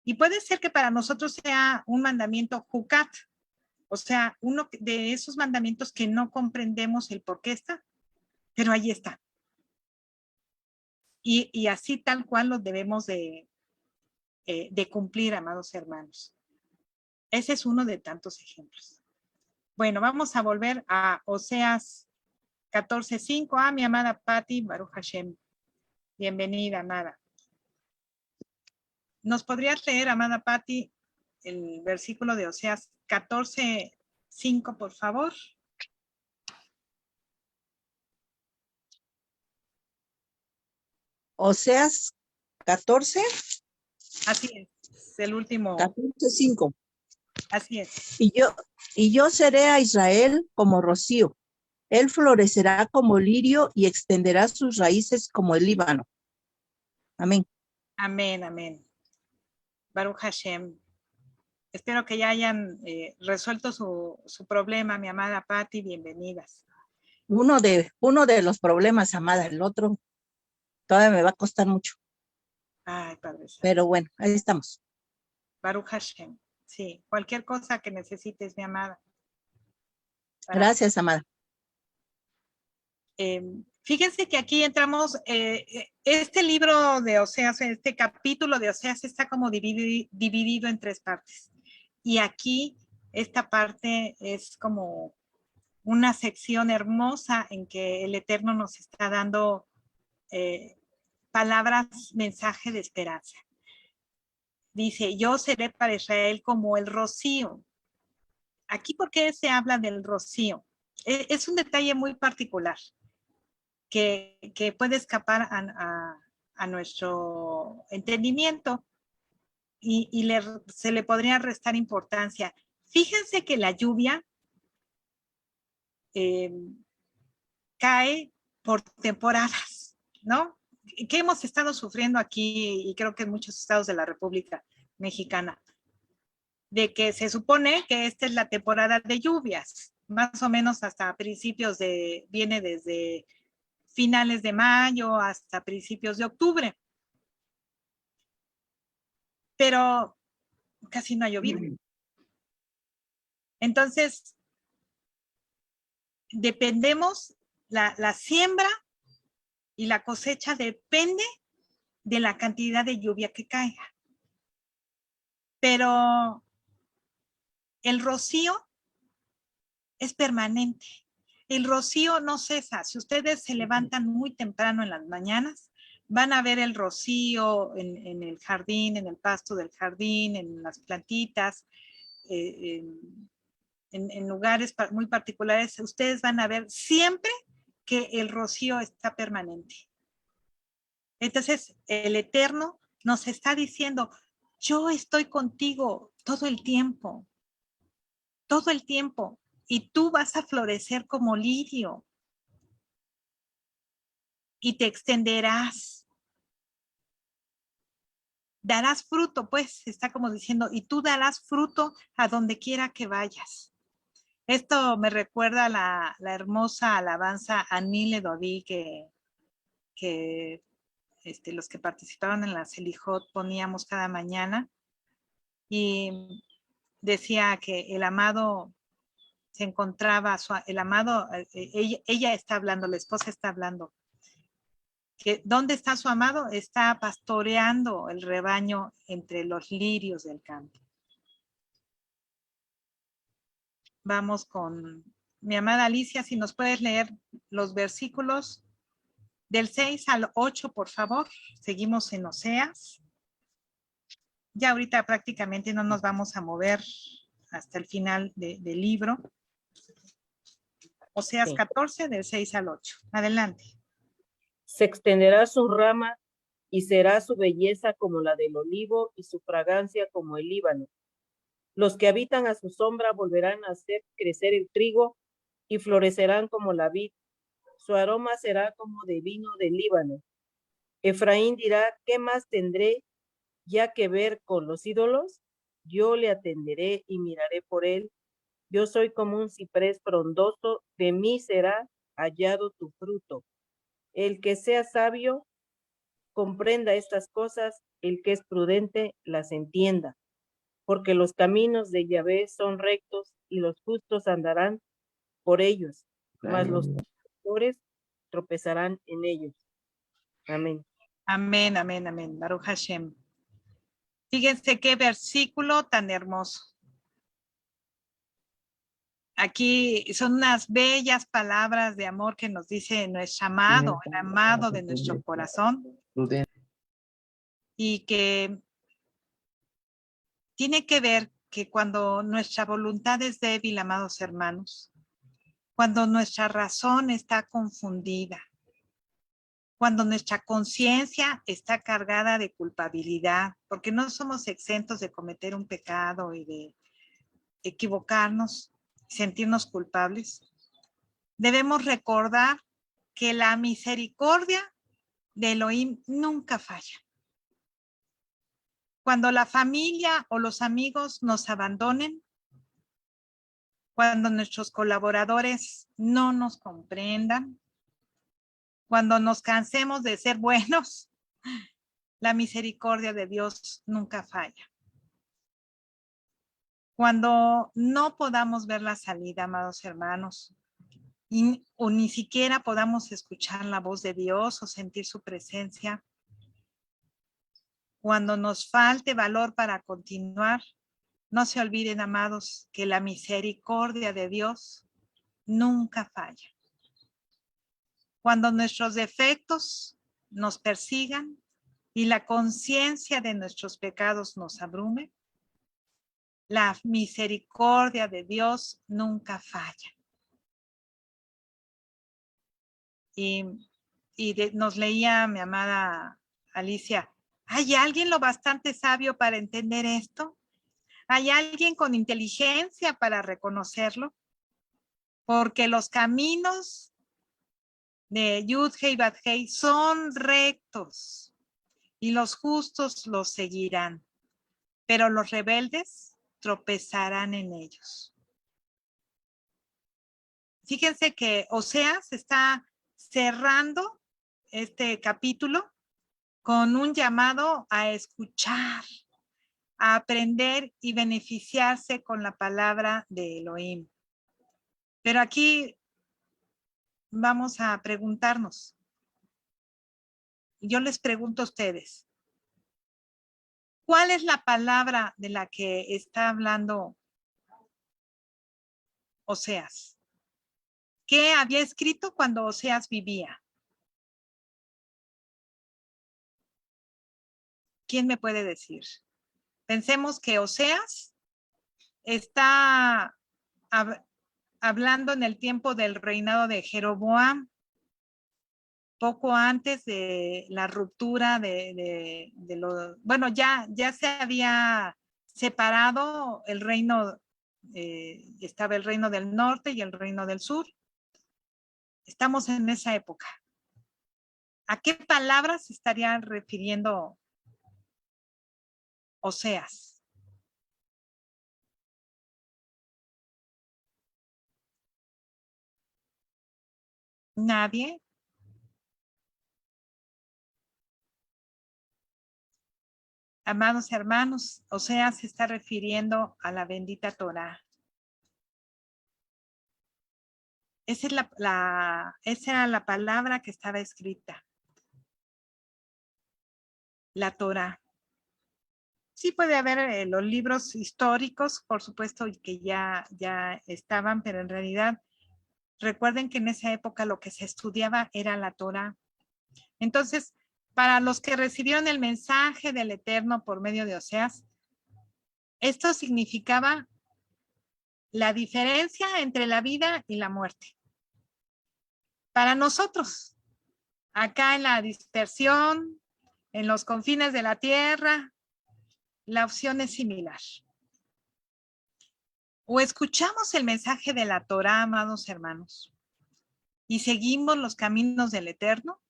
Y puede ser que para nosotros sea un mandamiento jucat, o sea, uno de esos mandamientos que no comprendemos el por qué está, pero ahí está. Y así tal cual los debemos de cumplir, amados hermanos. Ese es uno de tantos ejemplos. Bueno, vamos a volver a Oseas 14:5. Mi amada Patti, Baruch Hashem. Bienvenida, amada. ¿Nos podrías leer, amada Patti, el versículo de Oseas 14:5, por favor? Oseas 14, Así es el último. 14:5. Así es. Y yo seré a Israel como rocío. Él florecerá como lirio y extenderá sus raíces como el Líbano. Amén. Amén, amén. Baruch Hashem. Espero que ya hayan resuelto su problema, mi amada Patti. Bienvenidas. Uno de los problemas, amada, el otro todavía me va a costar mucho. Ay, Padre Santo. Pero bueno, ahí estamos. Baruch Hashem. Sí, cualquier cosa que necesites, mi amada. Gracias, amada. Fíjense que aquí entramos, este libro de Oseas, este capítulo de Oseas está como dividido en 3 partes. Y aquí esta parte es como una sección hermosa en que el Eterno nos está dando palabras, mensaje de esperanza. Dice, yo seré para Israel como el rocío. Aquí, ¿por qué se habla del rocío? Es un detalle muy particular que puede escapar a nuestro entendimiento, se le podría restar importancia. Fíjense que la lluvia cae por temporadas, ¿no? ¿Qué hemos estado sufriendo aquí y creo que en muchos estados de la República Mexicana? De que se supone que esta es la temporada de lluvias, más o menos hasta principios viene desde finales de mayo hasta principios de octubre. Pero casi no ha llovido. Entonces, dependemos, la siembra y la cosecha depende de la cantidad de lluvia que caiga. Pero el rocío es permanente. El rocío no cesa. Si ustedes se levantan muy temprano en las mañanas, van a ver el rocío en el jardín, en el pasto del jardín, en las plantitas, en lugares muy particulares. Ustedes van a ver siempre que el rocío está permanente. Entonces, el Eterno nos está diciendo, yo estoy contigo todo el tiempo, y tú vas a florecer como lirio y te extenderás. Darás fruto, pues, está como diciendo, y tú darás fruto a donde quiera que vayas. Esto me recuerda la hermosa alabanza a Nile Dodí que los que participaron en la Selijot poníamos cada mañana, y decía que el amado se encontraba, el amado, ella está hablando, la esposa está hablando, que ¿dónde está su amado? Está pastoreando el rebaño entre los lirios del campo. Vamos con mi amada Alicia, si nos puedes leer los versículos del 6 al 8, por favor. Seguimos en Oseas. Ya ahorita prácticamente no nos vamos a mover hasta el final del libro. Oseas Sí. 14, del 6 al 8. Adelante. Se extenderá su rama y será su belleza como la del olivo y su fragancia como el Líbano. Los que habitan a su sombra volverán a hacer crecer el trigo y florecerán como la vid. Su aroma será como de vino del Líbano. Efraín dirá, ¿qué más tendré ya que ver con los ídolos? Yo le atenderé y miraré por él. Yo soy como un ciprés frondoso, de mí será hallado tu fruto. El que sea sabio, comprenda estas cosas, el que es prudente, las entienda. Porque los caminos de Yahvé son rectos y los justos andarán por ellos, mas los pecadores tropezarán en ellos. Amén. Amén, amén, amén. Baruch Hashem. Fíjense qué versículo tan hermoso. Aquí son unas bellas palabras de amor que nos dice nuestro amado, el amado de nuestro corazón, y que tiene que ver que cuando nuestra voluntad es débil, amados hermanos, cuando nuestra razón está confundida, cuando nuestra conciencia está cargada de culpabilidad, porque no somos exentos de cometer un pecado y de equivocarnos, sentirnos culpables, debemos recordar que la misericordia de Elohim nunca falla. Cuando la familia o los amigos nos abandonen, cuando nuestros colaboradores no nos comprendan, cuando nos cansemos de ser buenos, la misericordia de Dios nunca falla. Cuando no podamos ver la salida, amados hermanos, o ni siquiera podamos escuchar la voz de Dios o sentir su presencia, cuando nos falte valor para continuar, no se olviden, amados, que la misericordia de Dios nunca falla. Cuando nuestros defectos nos persigan y la conciencia de nuestros pecados nos abrume, la misericordia de Dios nunca falla. Y nos leía mi amada Alicia, ¿Hay alguien lo bastante sabio para entender esto? ¿Hay alguien con inteligencia para reconocerlo? Porque los caminos de Yud-Hei y Bad-Hei son rectos y los justos los seguirán, pero los rebeldes tropezarán en ellos. Fíjense que Oseas está cerrando este capítulo con un llamado a escuchar, a aprender y beneficiarse con la palabra de Elohim. Pero aquí vamos a preguntarnos. Yo les pregunto a ustedes, ¿cuál es la palabra de la que está hablando Oseas? ¿Qué había escrito cuando Oseas vivía? ¿Quién me puede decir? Pensemos que Oseas está hablando en el tiempo del reinado de Jeroboam, poco antes de la ruptura de lo, bueno, ya se había separado el reino, estaba el reino del norte y el reino del sur. Estamos en esa época. ¿A qué palabras se estaría refiriendo Oseas? ¿Nadie? Amados hermanos, Oseas se está refiriendo a la bendita Torá. Esa era la palabra que estaba escrita. La Torá. Sí puede haber los libros históricos, por supuesto, que ya estaban, pero en realidad recuerden que en esa época lo que se estudiaba era la Torá. Entonces, para los que recibieron el mensaje del Eterno por medio de Oseas, esto significaba la diferencia entre la vida y la muerte. Para nosotros, acá en la dispersión, en los confines de la tierra, la opción es similar. O escuchamos el mensaje de la Torá, amados hermanos, y seguimos los caminos del Eterno,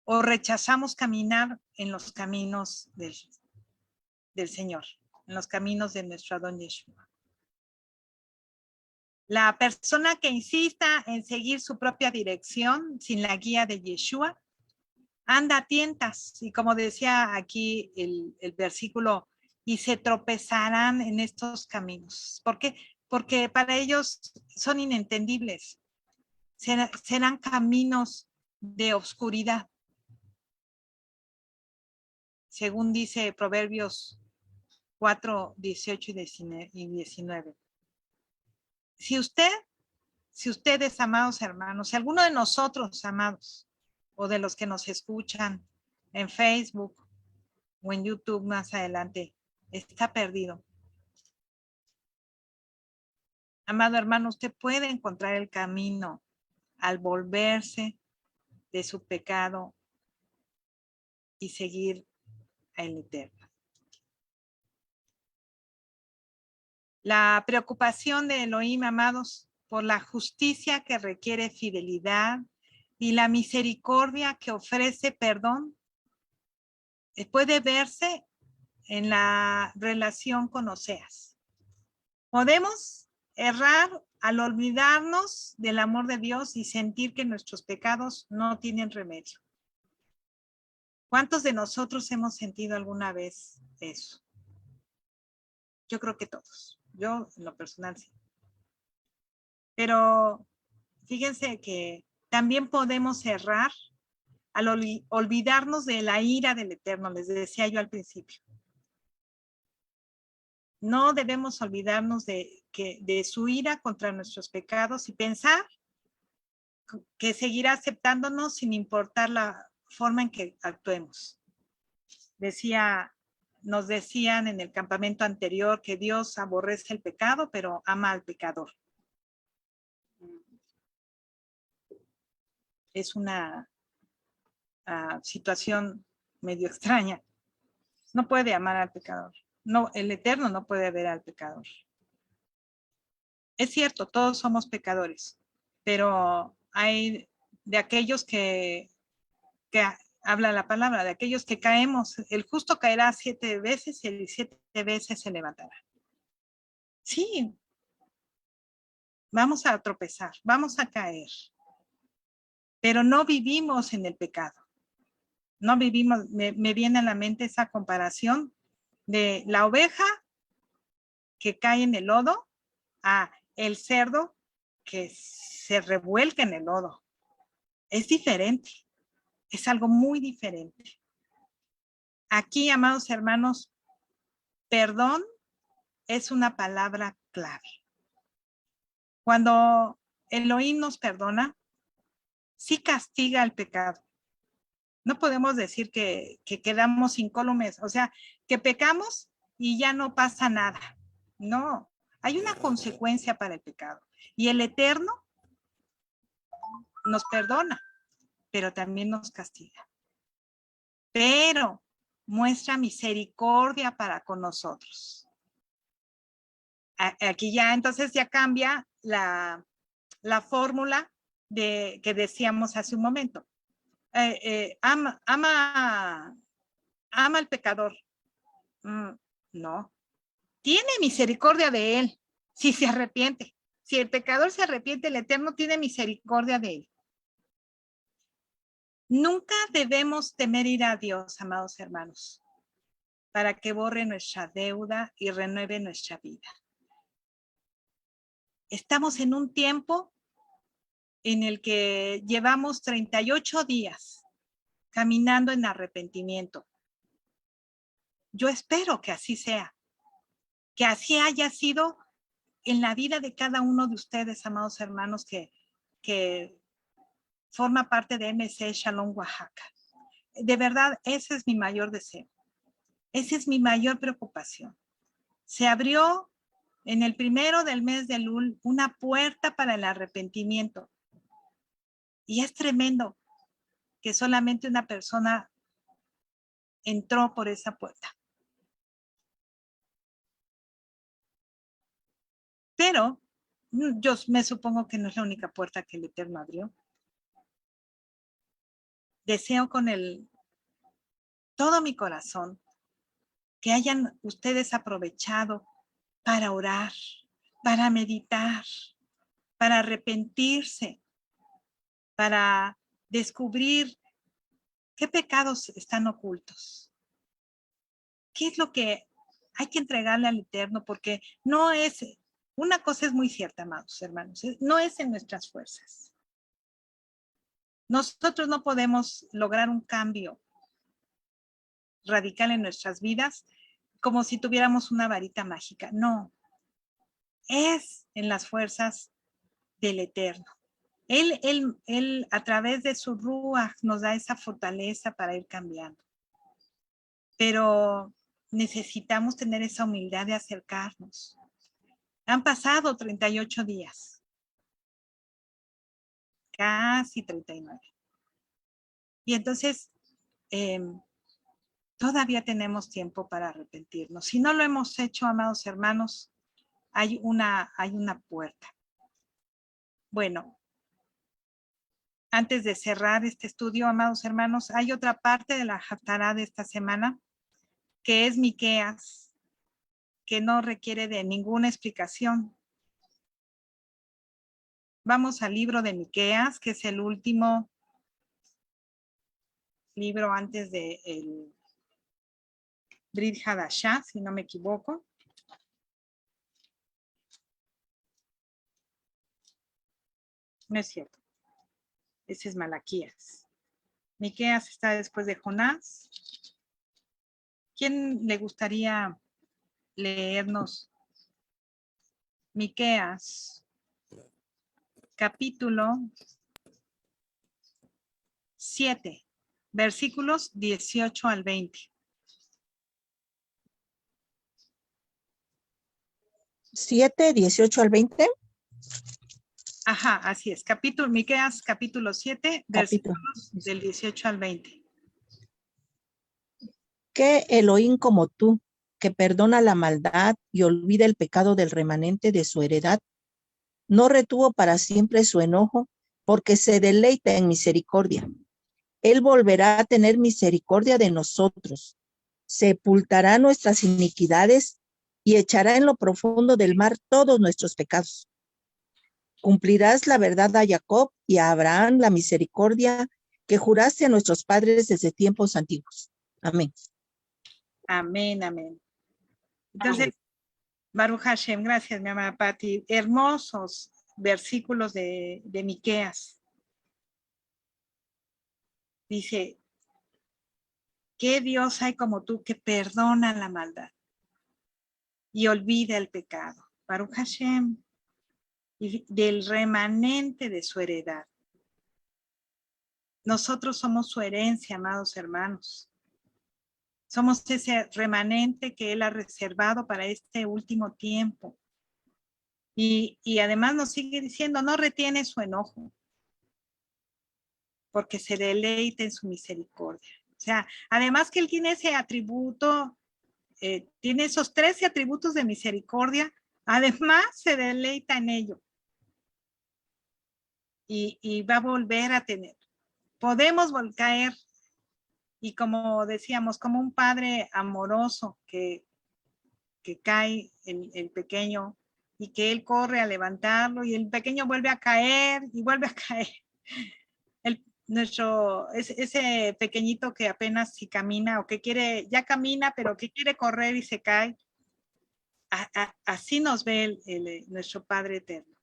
o rechazamos caminar en los caminos del Señor, en los caminos de nuestro Adón Yeshua. La persona que insista en seguir su propia dirección sin la guía de Yeshua, anda a tientas. Y como decía aquí el versículo, y se tropezarán en estos caminos. ¿Por qué? Porque para ellos son inentendibles. Serán caminos de oscuridad. Según dice Proverbios 4, 18 y 19. Si ustedes, amados hermanos, si alguno de nosotros, amados, o de los que nos escuchan en Facebook o en YouTube más adelante, está perdido. Amado hermano, usted puede encontrar el camino al volverse de su pecado y seguir al Eterno. La preocupación de Elohim, amados, por la justicia que requiere fidelidad y la misericordia que ofrece perdón, puede verse en la relación con Oseas. Podemos errar al olvidarnos del amor de Dios y sentir que nuestros pecados no tienen remedio. ¿Cuántos de nosotros hemos sentido alguna vez eso? Yo creo que todos. Yo, en lo personal, sí. Pero fíjense que también podemos errar al olvidarnos de la ira del Eterno, les decía yo al principio. No debemos olvidarnos de su ira contra nuestros pecados y pensar que seguirá aceptándonos sin importar la forma en que actuemos. Nos decían en el campamento anterior que Dios aborrece el pecado, pero ama al pecador. Es una situación medio extraña. No puede amar al pecador. No, el Eterno no puede ver al pecador. Es cierto, todos somos pecadores, pero hay de aquellos que habla la palabra, de aquellos que caemos, el justo caerá 7 veces y el 7 veces se levantará. Sí, vamos a tropezar, vamos a caer, pero no vivimos en el pecado. No vivimos, me viene a la mente esa comparación de la oveja que cae en el lodo a el cerdo que se revuelca en el lodo. Es diferente, es algo muy diferente. Aquí, amados hermanos, perdón es una palabra clave. Cuando Elohim nos perdona, sí castiga el pecado. No podemos decir que quedamos incólumes, o sea, que pecamos y ya no pasa nada. No, hay una consecuencia para el pecado. Y el Eterno nos perdona, pero también nos castiga. Pero muestra misericordia para con nosotros. Aquí ya, entonces ya cambia la fórmula que decíamos hace un momento. Ama al pecador. No. Tiene misericordia de él si se arrepiente. Si el pecador se arrepiente, el Eterno tiene misericordia de él. Nunca debemos temer ir a Dios, amados hermanos, para que borre nuestra deuda y renueve nuestra vida. Estamos en un tiempo en el que llevamos 38 días caminando en arrepentimiento. Yo espero que así sea, que así haya sido en la vida de cada uno de ustedes, amados hermanos, que forma parte de MC Shalom Oaxaca. De verdad, ese es mi mayor deseo. Esa es mi mayor preocupación. Se abrió en el 1 del mes de Elul una puerta para el arrepentimiento. Y es tremendo que solamente una persona entró por esa puerta. Pero yo me supongo que no es la única puerta que el Eterno abrió. Deseo con todo mi corazón que hayan ustedes aprovechado para orar, para meditar, para arrepentirse, para descubrir qué pecados están ocultos. ¿Qué es lo que hay que entregarle al Eterno? Porque no es, una cosa es muy cierta, amados hermanos, no es en nuestras fuerzas. Nosotros no podemos lograr un cambio radical en nuestras vidas como si tuviéramos una varita mágica. No, es en las fuerzas del Eterno. Él a través de su Ruach nos da esa fortaleza para ir cambiando. Pero necesitamos tener esa humildad de acercarnos. Han pasado 38 días. Casi 39. Y entonces, todavía tenemos tiempo para arrepentirnos. Si no lo hemos hecho, amados hermanos, hay una puerta. Bueno, antes de cerrar este estudio, amados hermanos, hay otra parte de la Haftará de esta semana, que es Miqueas, que no requiere de ninguna explicación. Vamos al libro de Miqueas, que es el último libro antes de el Brit Hadashah, si no me equivoco. No es cierto. Ese es Malaquías. Miqueas está después de Jonás. ¿Quién le gustaría leernos Miqueas, capítulo 7, versículos 18 al 20? 7, 18 al 20. Ajá, así es. Miqueas, capítulo 7, versículos del 18 al 20. ¿Qué Elohim como tú, que perdona la maldad y olvida el pecado del remanente de su heredad, no retuvo para siempre su enojo, porque se deleita en misericordia? Él volverá a tener misericordia de nosotros, sepultará nuestras iniquidades y echará en lo profundo del mar todos nuestros pecados. Cumplirás la verdad a Jacob y a Abraham la misericordia que juraste a nuestros padres desde tiempos antiguos. Amén. Amén, amén. Entonces, Baruch Hashem, gracias, mi amada Patti. Hermosos versículos de Miqueas. Dice, ¿qué Dios hay como tú que perdona la maldad y olvida el pecado? Baruch Hashem, y del remanente de su heredad. Nosotros somos su herencia, amados hermanos. Somos ese remanente que Él ha reservado para este último tiempo. Y además nos sigue diciendo, no retiene su enojo, porque se deleita en su misericordia. O sea, además que Él tiene ese atributo, tiene esos 13 atributos de misericordia, además se deleita en ello. Y va a volver a tener. Podemos caer, y como decíamos, como un padre amoroso que cae el pequeño y que él corre a levantarlo y el pequeño vuelve a caer y vuelve a caer. Ese pequeñito que apenas si camina o que quiere, ya camina, pero que quiere correr y se cae. Así nos ve nuestro Padre Eterno.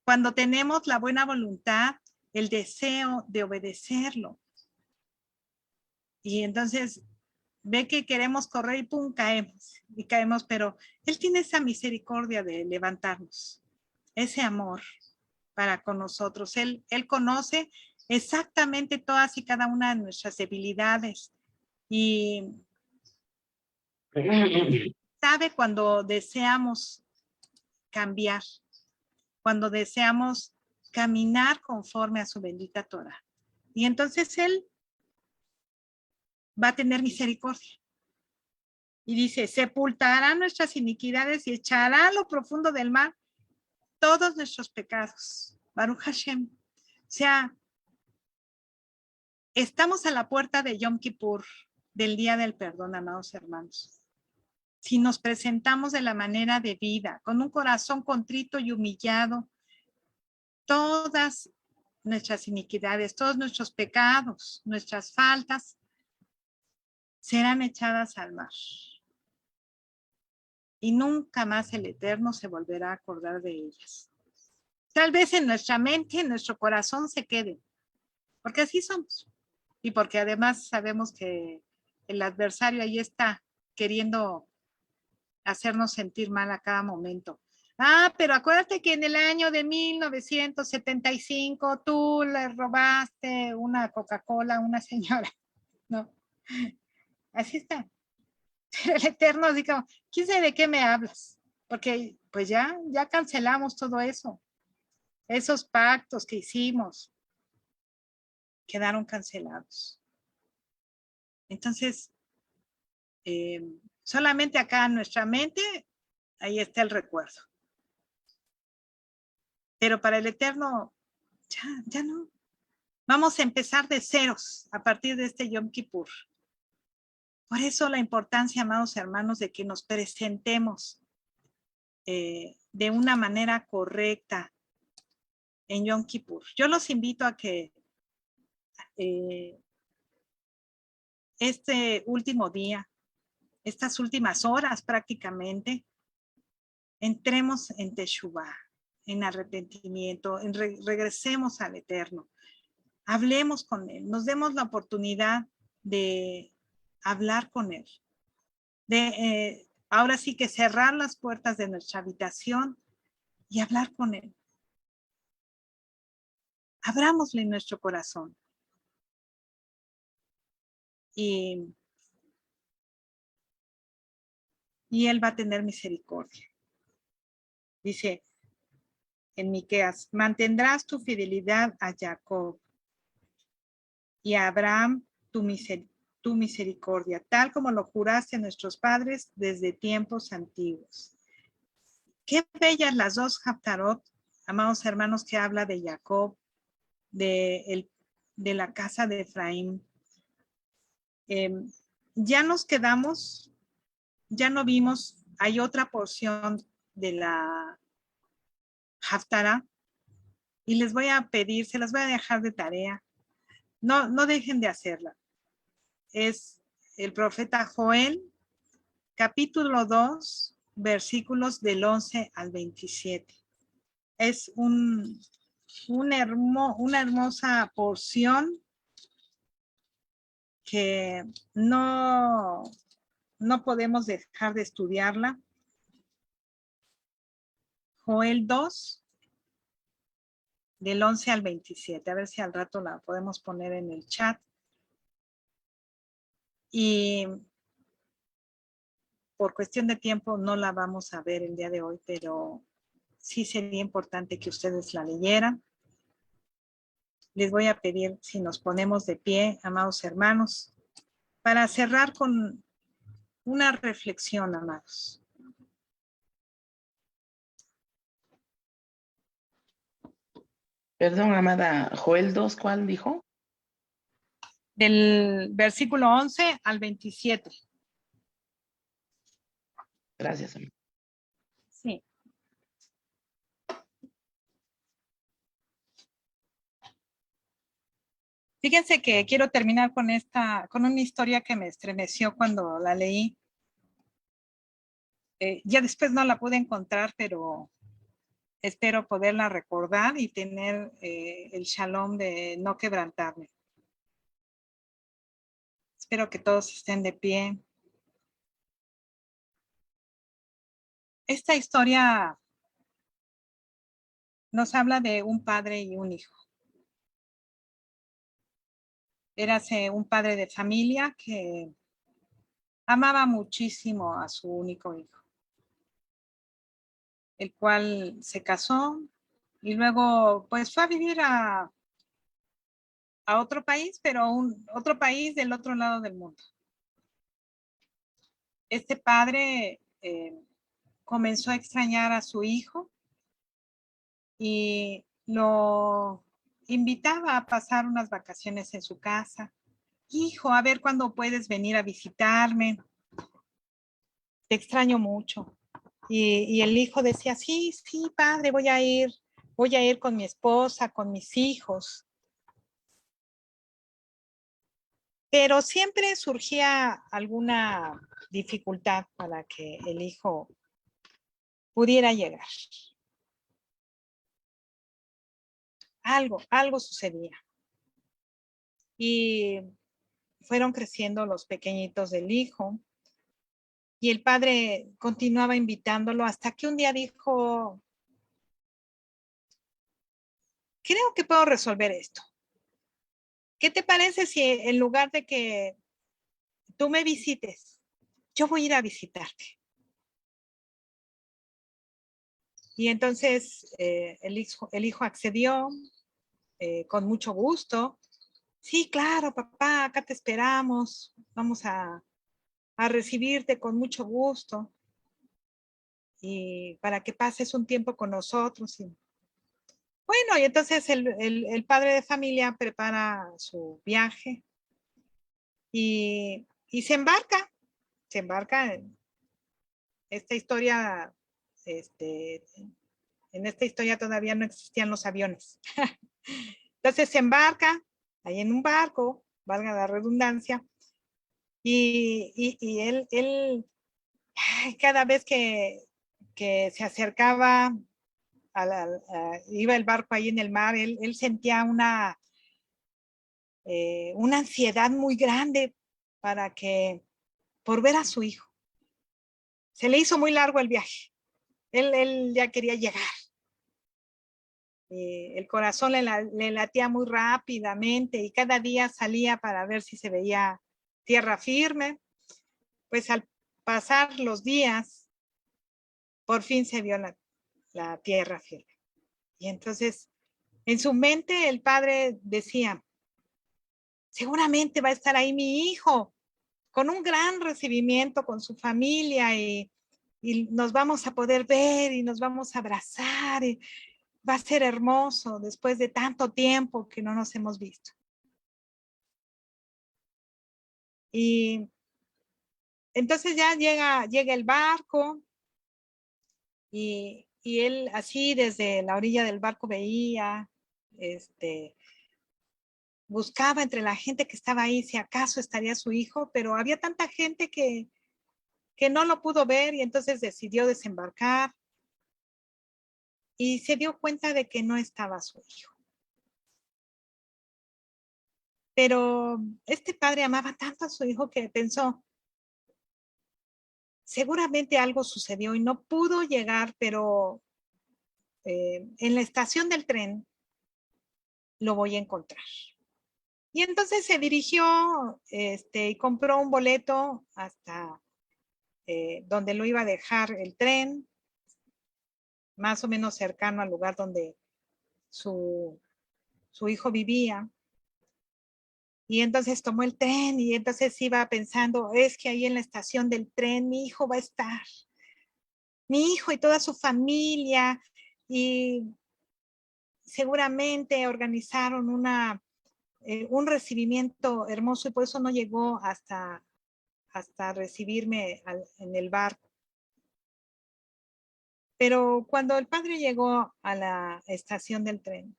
Cuando tenemos la buena voluntad, el deseo de obedecerlo. Y entonces ve que queremos correr y pum, caemos, pero Él tiene esa misericordia de levantarnos, ese amor para con nosotros. Él conoce exactamente todas y cada una de nuestras debilidades y sabe cuando deseamos cambiar, cuando deseamos caminar conforme a su bendita Torah. Y entonces Él va a tener misericordia. Y dice, sepultará nuestras iniquidades y echará a lo profundo del mar todos nuestros pecados. Baruch Hashem. O sea, estamos a la puerta de Yom Kippur, del Día del Perdón, amados hermanos. Si nos presentamos de la manera debida, con un corazón contrito y humillado, todas nuestras iniquidades, todos nuestros pecados, nuestras faltas, serán echadas al mar. Y nunca más el Eterno se volverá a acordar de ellas. Tal vez en nuestra mente, en nuestro corazón se quede, porque así somos. Y porque además sabemos que el adversario ahí está queriendo hacernos sentir mal a cada momento. Pero acuérdate que en el año de 1975 tú le robaste una Coca-Cola a una señora. No, así está. Pero el Eterno dijo, ¿quién sabe de qué me hablas? Porque pues ya cancelamos todo eso. Esos pactos que hicimos quedaron cancelados. Entonces, solamente acá en nuestra mente, ahí está el recuerdo. Pero para el Eterno, ya no. Vamos a empezar de ceros a partir de este Yom Kippur. Por eso la importancia, amados hermanos, de que nos presentemos de una manera correcta en Yom Kippur. Yo los invito a que este último día, estas últimas horas prácticamente, entremos en Teshuvah, en arrepentimiento, regresemos al Eterno, hablemos con Él, nos demos la oportunidad de hablar con Él, de ahora sí que cerrar las puertas de nuestra habitación y hablar con Él. Abrámosle nuestro corazón. Y Él va a tener misericordia. Dice en Miqueas, mantendrás tu fidelidad a Jacob y a Abraham tu tu misericordia, tal como lo juraste a nuestros padres desde tiempos antiguos. Qué bellas las dos Haftarot, amados hermanos, que habla de Jacob, de la casa de Efraín. Ya nos quedamos, ya no vimos, hay otra porción de la Haftarah, y les voy a pedir, se las voy a dejar de tarea. No dejen de hacerla. Es el profeta Joel, capítulo 2, versículos del 11 al 27. Es una hermosa porción que no podemos dejar de estudiarla. Joel 2, del 11 al 27. A ver si al rato la podemos poner en el chat. Y por cuestión de tiempo no la vamos a ver el día de hoy, pero sí sería importante que ustedes la leyeran. Les voy a pedir si nos ponemos de pie, amados hermanos, para cerrar con una reflexión, amados. Perdón, amada, Joel 2, ¿cuál dijo? Del versículo 11 al 27. Gracias, amada. Sí. Fíjense que quiero terminar con una historia que me estremeció cuando la leí. Ya después no la pude encontrar, pero espero poderla recordar y tener el shalom de no quebrantarme. Espero que todos estén de pie. Esta historia nos habla de un padre y un hijo. Érase un padre de familia que amaba muchísimo a su único hijo, el cual se casó y luego pues fue a vivir a otro país, pero otro país del otro lado del mundo. Este padre comenzó a extrañar a su hijo y lo invitaba a pasar unas vacaciones en su casa. Hijo, a ver cuándo puedes venir a visitarme. Te extraño mucho. Y el hijo decía, sí, padre, voy a ir con mi esposa, con mis hijos. Pero siempre surgía alguna dificultad para que el hijo pudiera llegar. Algo sucedía. Y fueron creciendo los pequeñitos del hijo. Y el padre continuaba invitándolo hasta que un día dijo, creo que puedo resolver esto. ¿Qué te parece si en lugar de que tú me visites, yo voy a ir a visitarte? Y entonces el hijo accedió con mucho gusto. Sí, claro, papá, acá te esperamos. Vamos a recibirte con mucho gusto. Y para que pases un tiempo con nosotros. Y bueno, y entonces el padre de familia prepara su viaje y se embarca en esta historia. En esta historia todavía no existían los aviones. Entonces se embarca ahí en un barco, valga la redundancia, y él cada vez que se acercaba, iba el barco ahí en el mar, él sentía una ansiedad muy grande por ver a su hijo. Se le hizo muy largo el viaje. Él ya quería llegar. El corazón le latía muy rápidamente y cada día salía para ver si se veía tierra firme. Pues al pasar los días, por fin se vio la tierra firme. Y entonces, en su mente, el padre decía, seguramente va a estar ahí mi hijo con un gran recibimiento con su familia y nos vamos a poder ver y nos vamos a abrazar y va a ser hermoso después de tanto tiempo que no nos hemos visto. Y entonces ya llega el barco y él así desde la orilla del barco veía, buscaba entre la gente que estaba ahí si acaso estaría su hijo, pero había tanta gente que no lo pudo ver y entonces decidió desembarcar y se dio cuenta de que no estaba su hijo. Pero este padre amaba tanto a su hijo que pensó, seguramente algo sucedió y no pudo llegar, pero en la estación del tren lo voy a encontrar. Y entonces se dirigió y compró un boleto hasta donde lo iba a dejar el tren, más o menos cercano al lugar donde su hijo vivía. Y entonces tomó el tren y entonces iba pensando, es que ahí en la estación del tren mi hijo va a estar. Mi hijo y toda su familia. Y seguramente organizaron un recibimiento hermoso y por eso no llegó hasta recibirme en el barco. Pero cuando el padre llegó a la estación del tren,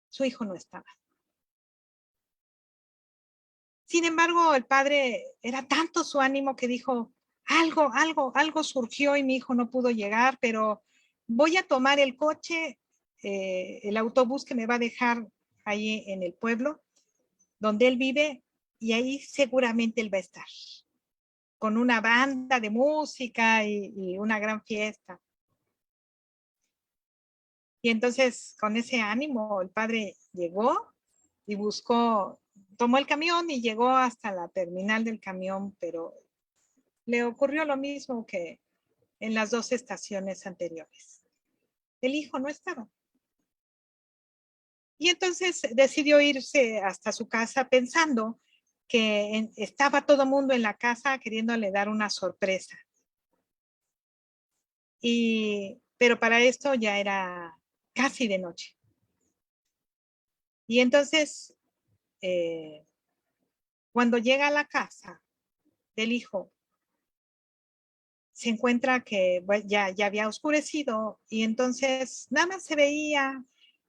su hijo no estaba. Sin embargo, el padre era tanto su ánimo que dijo, algo surgió y mi hijo no pudo llegar, pero voy a tomar el coche, el autobús que me va a dejar ahí en el pueblo donde él vive y ahí seguramente él va a estar con una banda de música y una gran fiesta. Y entonces con ese ánimo el padre llegó y tomó el camión y llegó hasta la terminal del camión, pero le ocurrió lo mismo que en las 2 estaciones anteriores. El hijo no estaba. Y entonces decidió irse hasta su casa pensando que estaba todo el mundo en la casa queriéndole dar una sorpresa. Pero para esto ya era casi de noche. Y entonces, cuando llega a la casa del hijo, se encuentra que ya había oscurecido y entonces nada más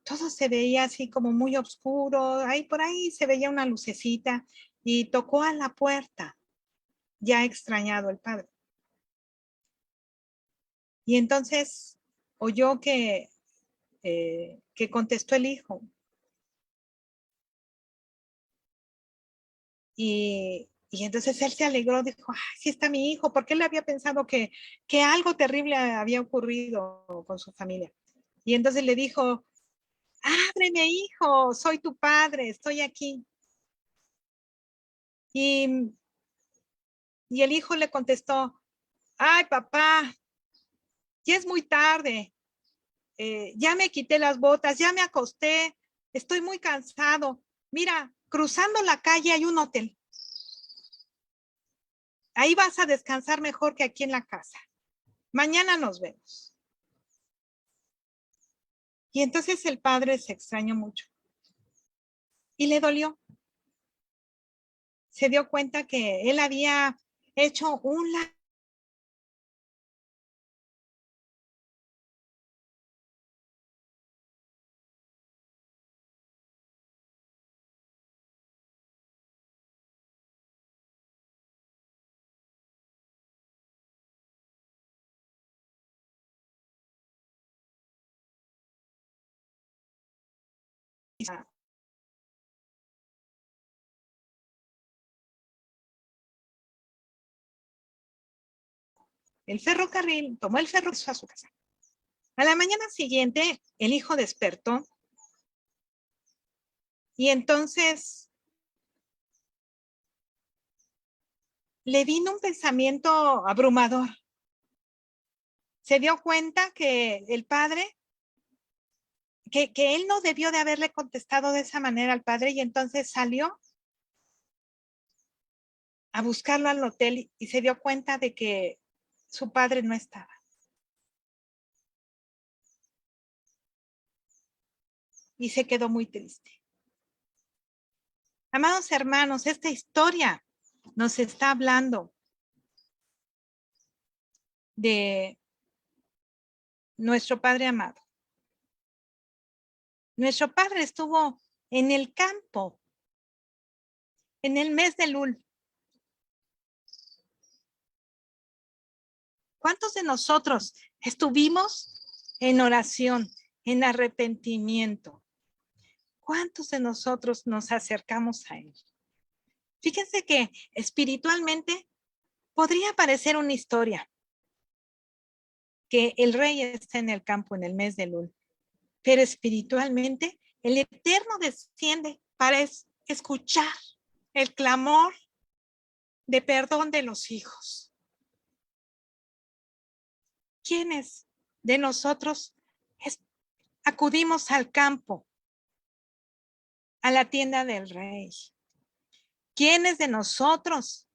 todo se veía así como muy oscuro, ahí por ahí se veía una lucecita y tocó a la puerta, ya extrañado el padre. Y entonces oyó que contestó el hijo. Y entonces él se alegró, dijo, ay, sí está mi hijo, porque él había pensado que algo terrible había ocurrido con su familia. Y entonces le dijo, ábreme, hijo, soy tu padre, estoy aquí. Y el hijo le contestó, ay, papá, ya es muy tarde, ya me quité las botas, ya me acosté, estoy muy cansado. Mira, cruzando la calle hay un hotel. Ahí vas a descansar mejor que aquí en la casa. Mañana nos vemos. Y entonces el padre se extrañó mucho. Y le dolió. Se dio cuenta que él había hecho un el ferrocarril, tomó el ferrocarril a su casa. A la mañana siguiente, el hijo despertó y entonces le vino un pensamiento abrumador. Se dio cuenta que el padre que él no debió de haberle contestado de esa manera al padre, y entonces salió a buscarlo al hotel y se dio cuenta de que su padre no estaba. Y se quedó muy triste. Amados hermanos, esta historia nos está hablando de nuestro Padre amado. Nuestro Padre estuvo en el campo en el mes de Elul. ¿Cuántos de nosotros estuvimos en oración, en arrepentimiento? ¿Cuántos de nosotros nos acercamos a Él? Fíjense que espiritualmente podría parecer una historia, que el rey está en el campo en el mes de Elul, pero espiritualmente el Eterno desciende para escuchar el clamor de perdón de los hijos. ¿Quiénes de nosotros acudimos al campo, a la tienda del rey? ¿Quiénes de nosotros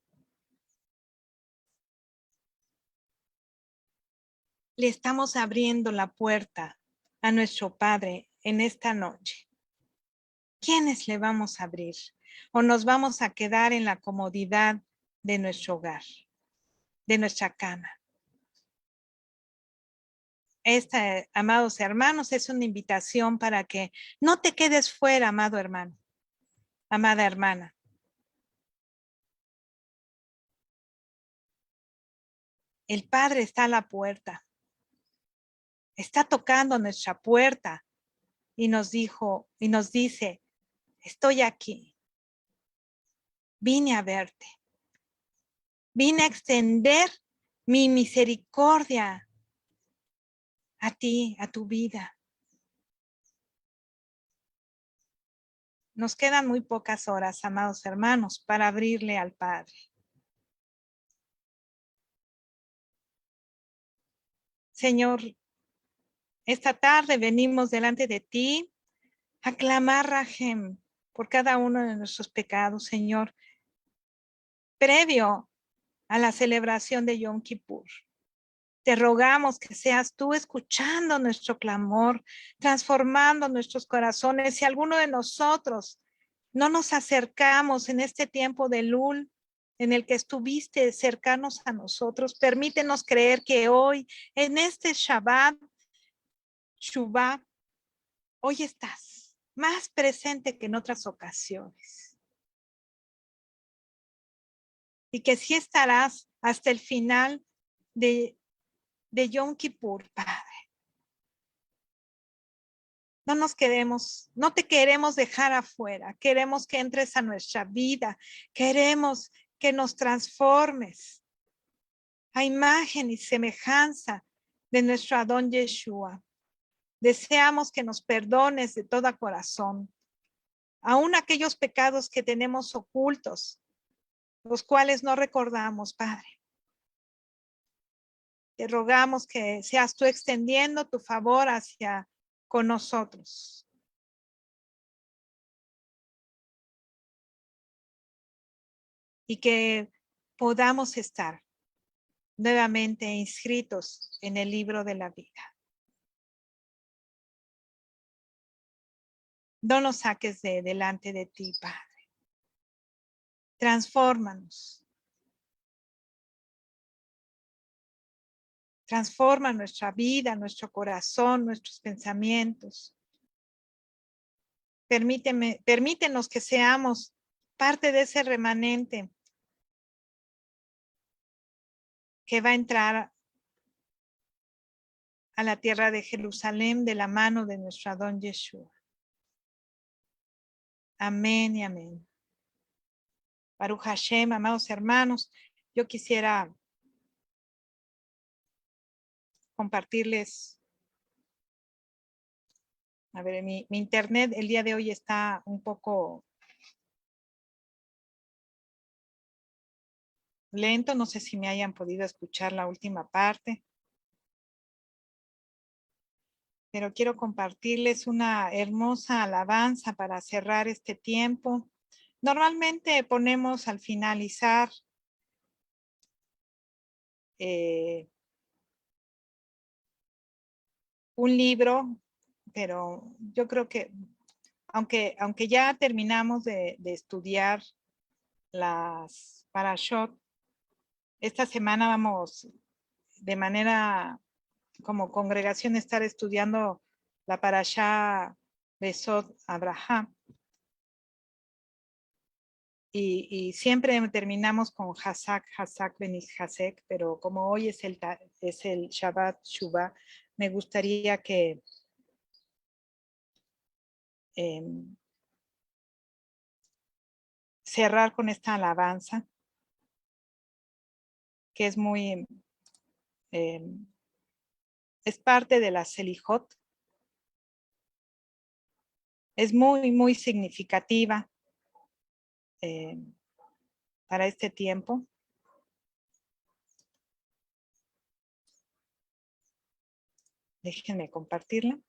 le estamos abriendo la puerta a nuestro Padre en esta noche? ¿Quiénes le vamos a abrir? ¿O nos vamos a quedar en la comodidad de nuestro hogar, de nuestra cama? Esta, amados hermanos, es una invitación para que no te quedes fuera, amado hermano, amada hermana. El Padre está a la puerta, está tocando nuestra puerta y nos dice, estoy aquí, vine a verte, vine a extender mi misericordia a ti, a tu vida. Nos quedan muy pocas horas, amados hermanos, para abrirle al Padre. Señor, esta tarde venimos delante de ti a clamar Rahem por cada uno de nuestros pecados, Señor, previo a la celebración de Yom Kippur. Te rogamos que seas tú escuchando nuestro clamor, transformando nuestros corazones. Si alguno de nosotros no nos acercamos en este tiempo de Elul, en el que estuviste cercanos a nosotros, permítenos creer que hoy, en este Shabbat, Shuvah, hoy estás más presente que en otras ocasiones. Y que sí estarás hasta el final de Yom Kippur, Padre. No te queremos dejar afuera, queremos que entres a nuestra vida, queremos que nos transformes a imagen y semejanza de nuestro Adón Yeshua. Deseamos que nos perdones de todo corazón, aún aquellos pecados que tenemos ocultos, los cuales no recordamos, Padre. Te rogamos que seas tú extendiendo tu favor hacia con nosotros. Y que podamos estar nuevamente inscritos en el libro de la vida. No nos saques de delante de ti, Padre. Transfórmanos. Transforma nuestra vida, nuestro corazón, nuestros pensamientos. Permítenos que seamos parte de ese remanente que va a entrar a la tierra de Jerusalén de la mano de nuestro Adón Yeshua. Amén y amén. Baruch Hashem, amados hermanos, yo quisiera compartirles. A ver, mi internet el día de hoy está un poco lento. No sé si me hayan podido escuchar la última parte. pero quiero compartirles una hermosa alabanza para cerrar este tiempo. Normalmente ponemos al finalizar un libro, pero yo creo que aunque ya terminamos de estudiar las parashot, esta semana vamos de manera como congregación estar estudiando la parashá Besot Abraham. Y siempre terminamos con Hasak, Hasak Benis Hasek, pero como hoy es el Shabbat Shuvah, me gustaría que cerrar con esta alabanza, que es muy, es parte de la Selijot, es muy, muy significativa para este tiempo. Déjenme compartirla.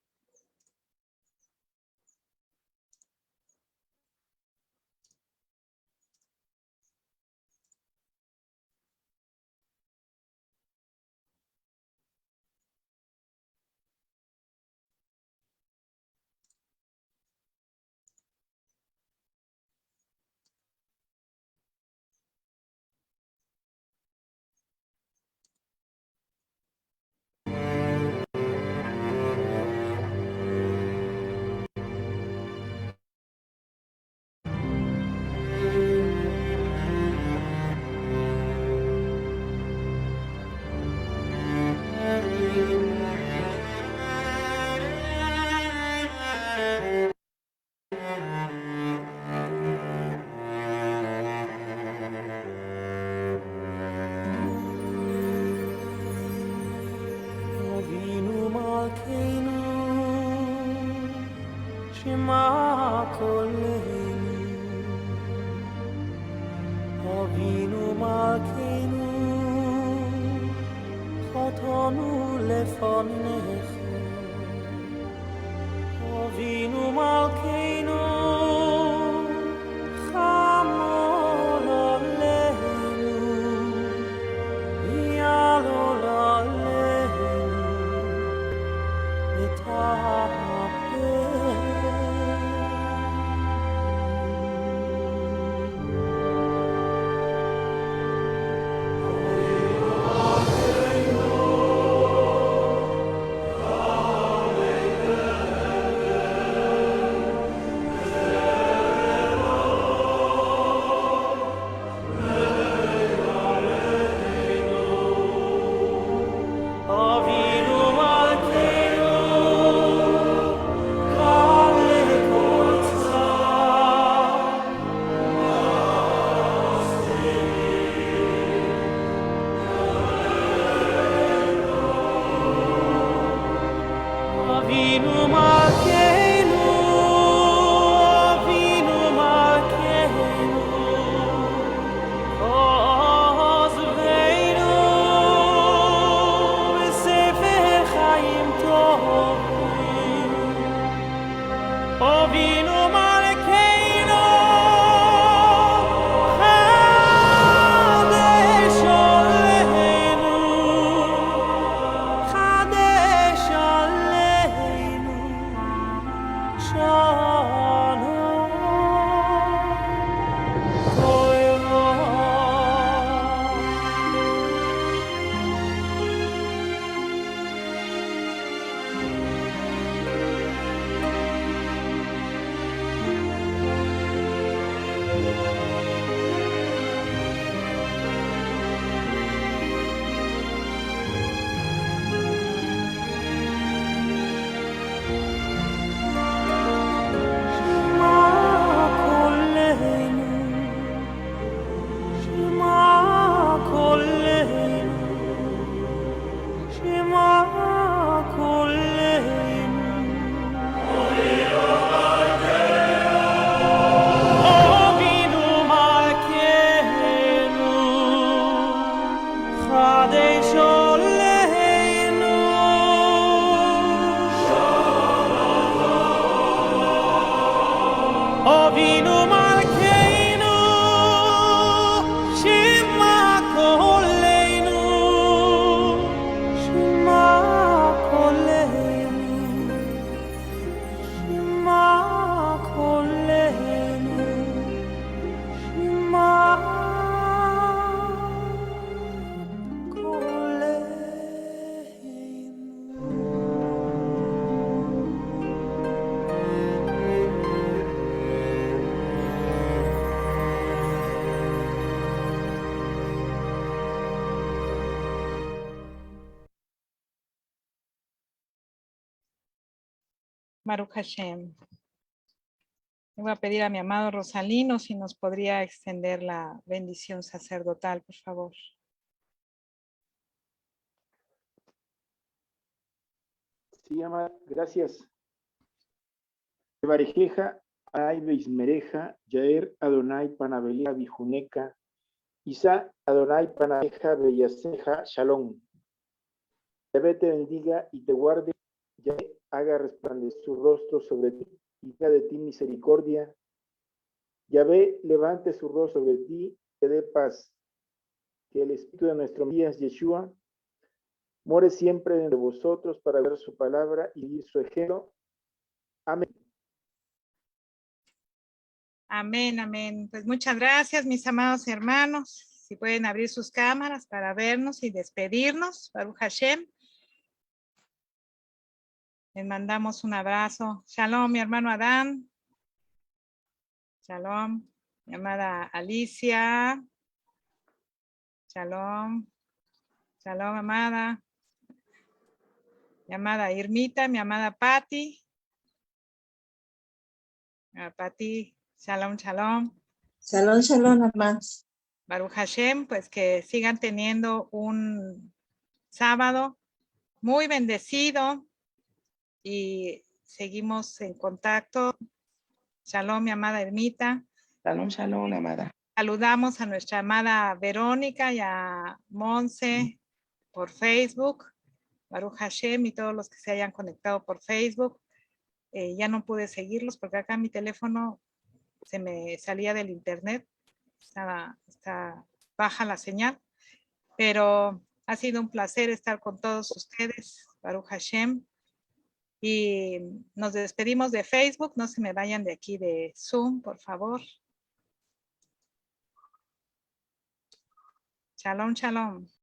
Avinu Malkeinu, Shema Koleinu, Shema Koleinu, Shema Koleinu, Shema Baruch Hashem. Le voy a pedir a mi amado Rosalino si nos podría extender la bendición sacerdotal, por favor. Sí, amada, gracias. Barejeja, Ay Beismereja, Yaer Adonai Panabelia Bijuneca, Isa Adonai Panabeja Bellaceja, Shalom. Yahvé te bendiga y te guarde, Yahvé haga resplandecer su rostro sobre ti y haga de ti misericordia. Yahvé levante su rostro sobre ti y te dé paz. Que el Espíritu de nuestro Mesías Yeshua more siempre entre vosotros para ver su palabra y vivir su ejemplo. Amén. Amén, amén. Pues muchas gracias, mis amados hermanos. Si pueden abrir sus cámaras para vernos y despedirnos. Baruch Hashem. Les mandamos un abrazo. Shalom, mi hermano Adán. Shalom, mi amada Alicia. Shalom. Shalom, amada. Mi amada Irmita, mi amada Patti. Patti, shalom, shalom. Shalom, shalom, hermanos. Baruch Hashem, pues que sigan teniendo un sábado muy bendecido y seguimos en contacto. Shalom, mi amada Ermita. Shalom, shalom, amada. Saludamos a nuestra amada Verónica y a Monse por Facebook. Baruch Hashem y todos los que se hayan conectado por Facebook. Ya no pude seguirlos porque acá mi teléfono se me salía del internet. Está baja la señal. Pero ha sido un placer estar con todos ustedes. Baruch Hashem. Y nos despedimos de Facebook. No se me vayan de aquí de Zoom, por favor. Shalom, shalom.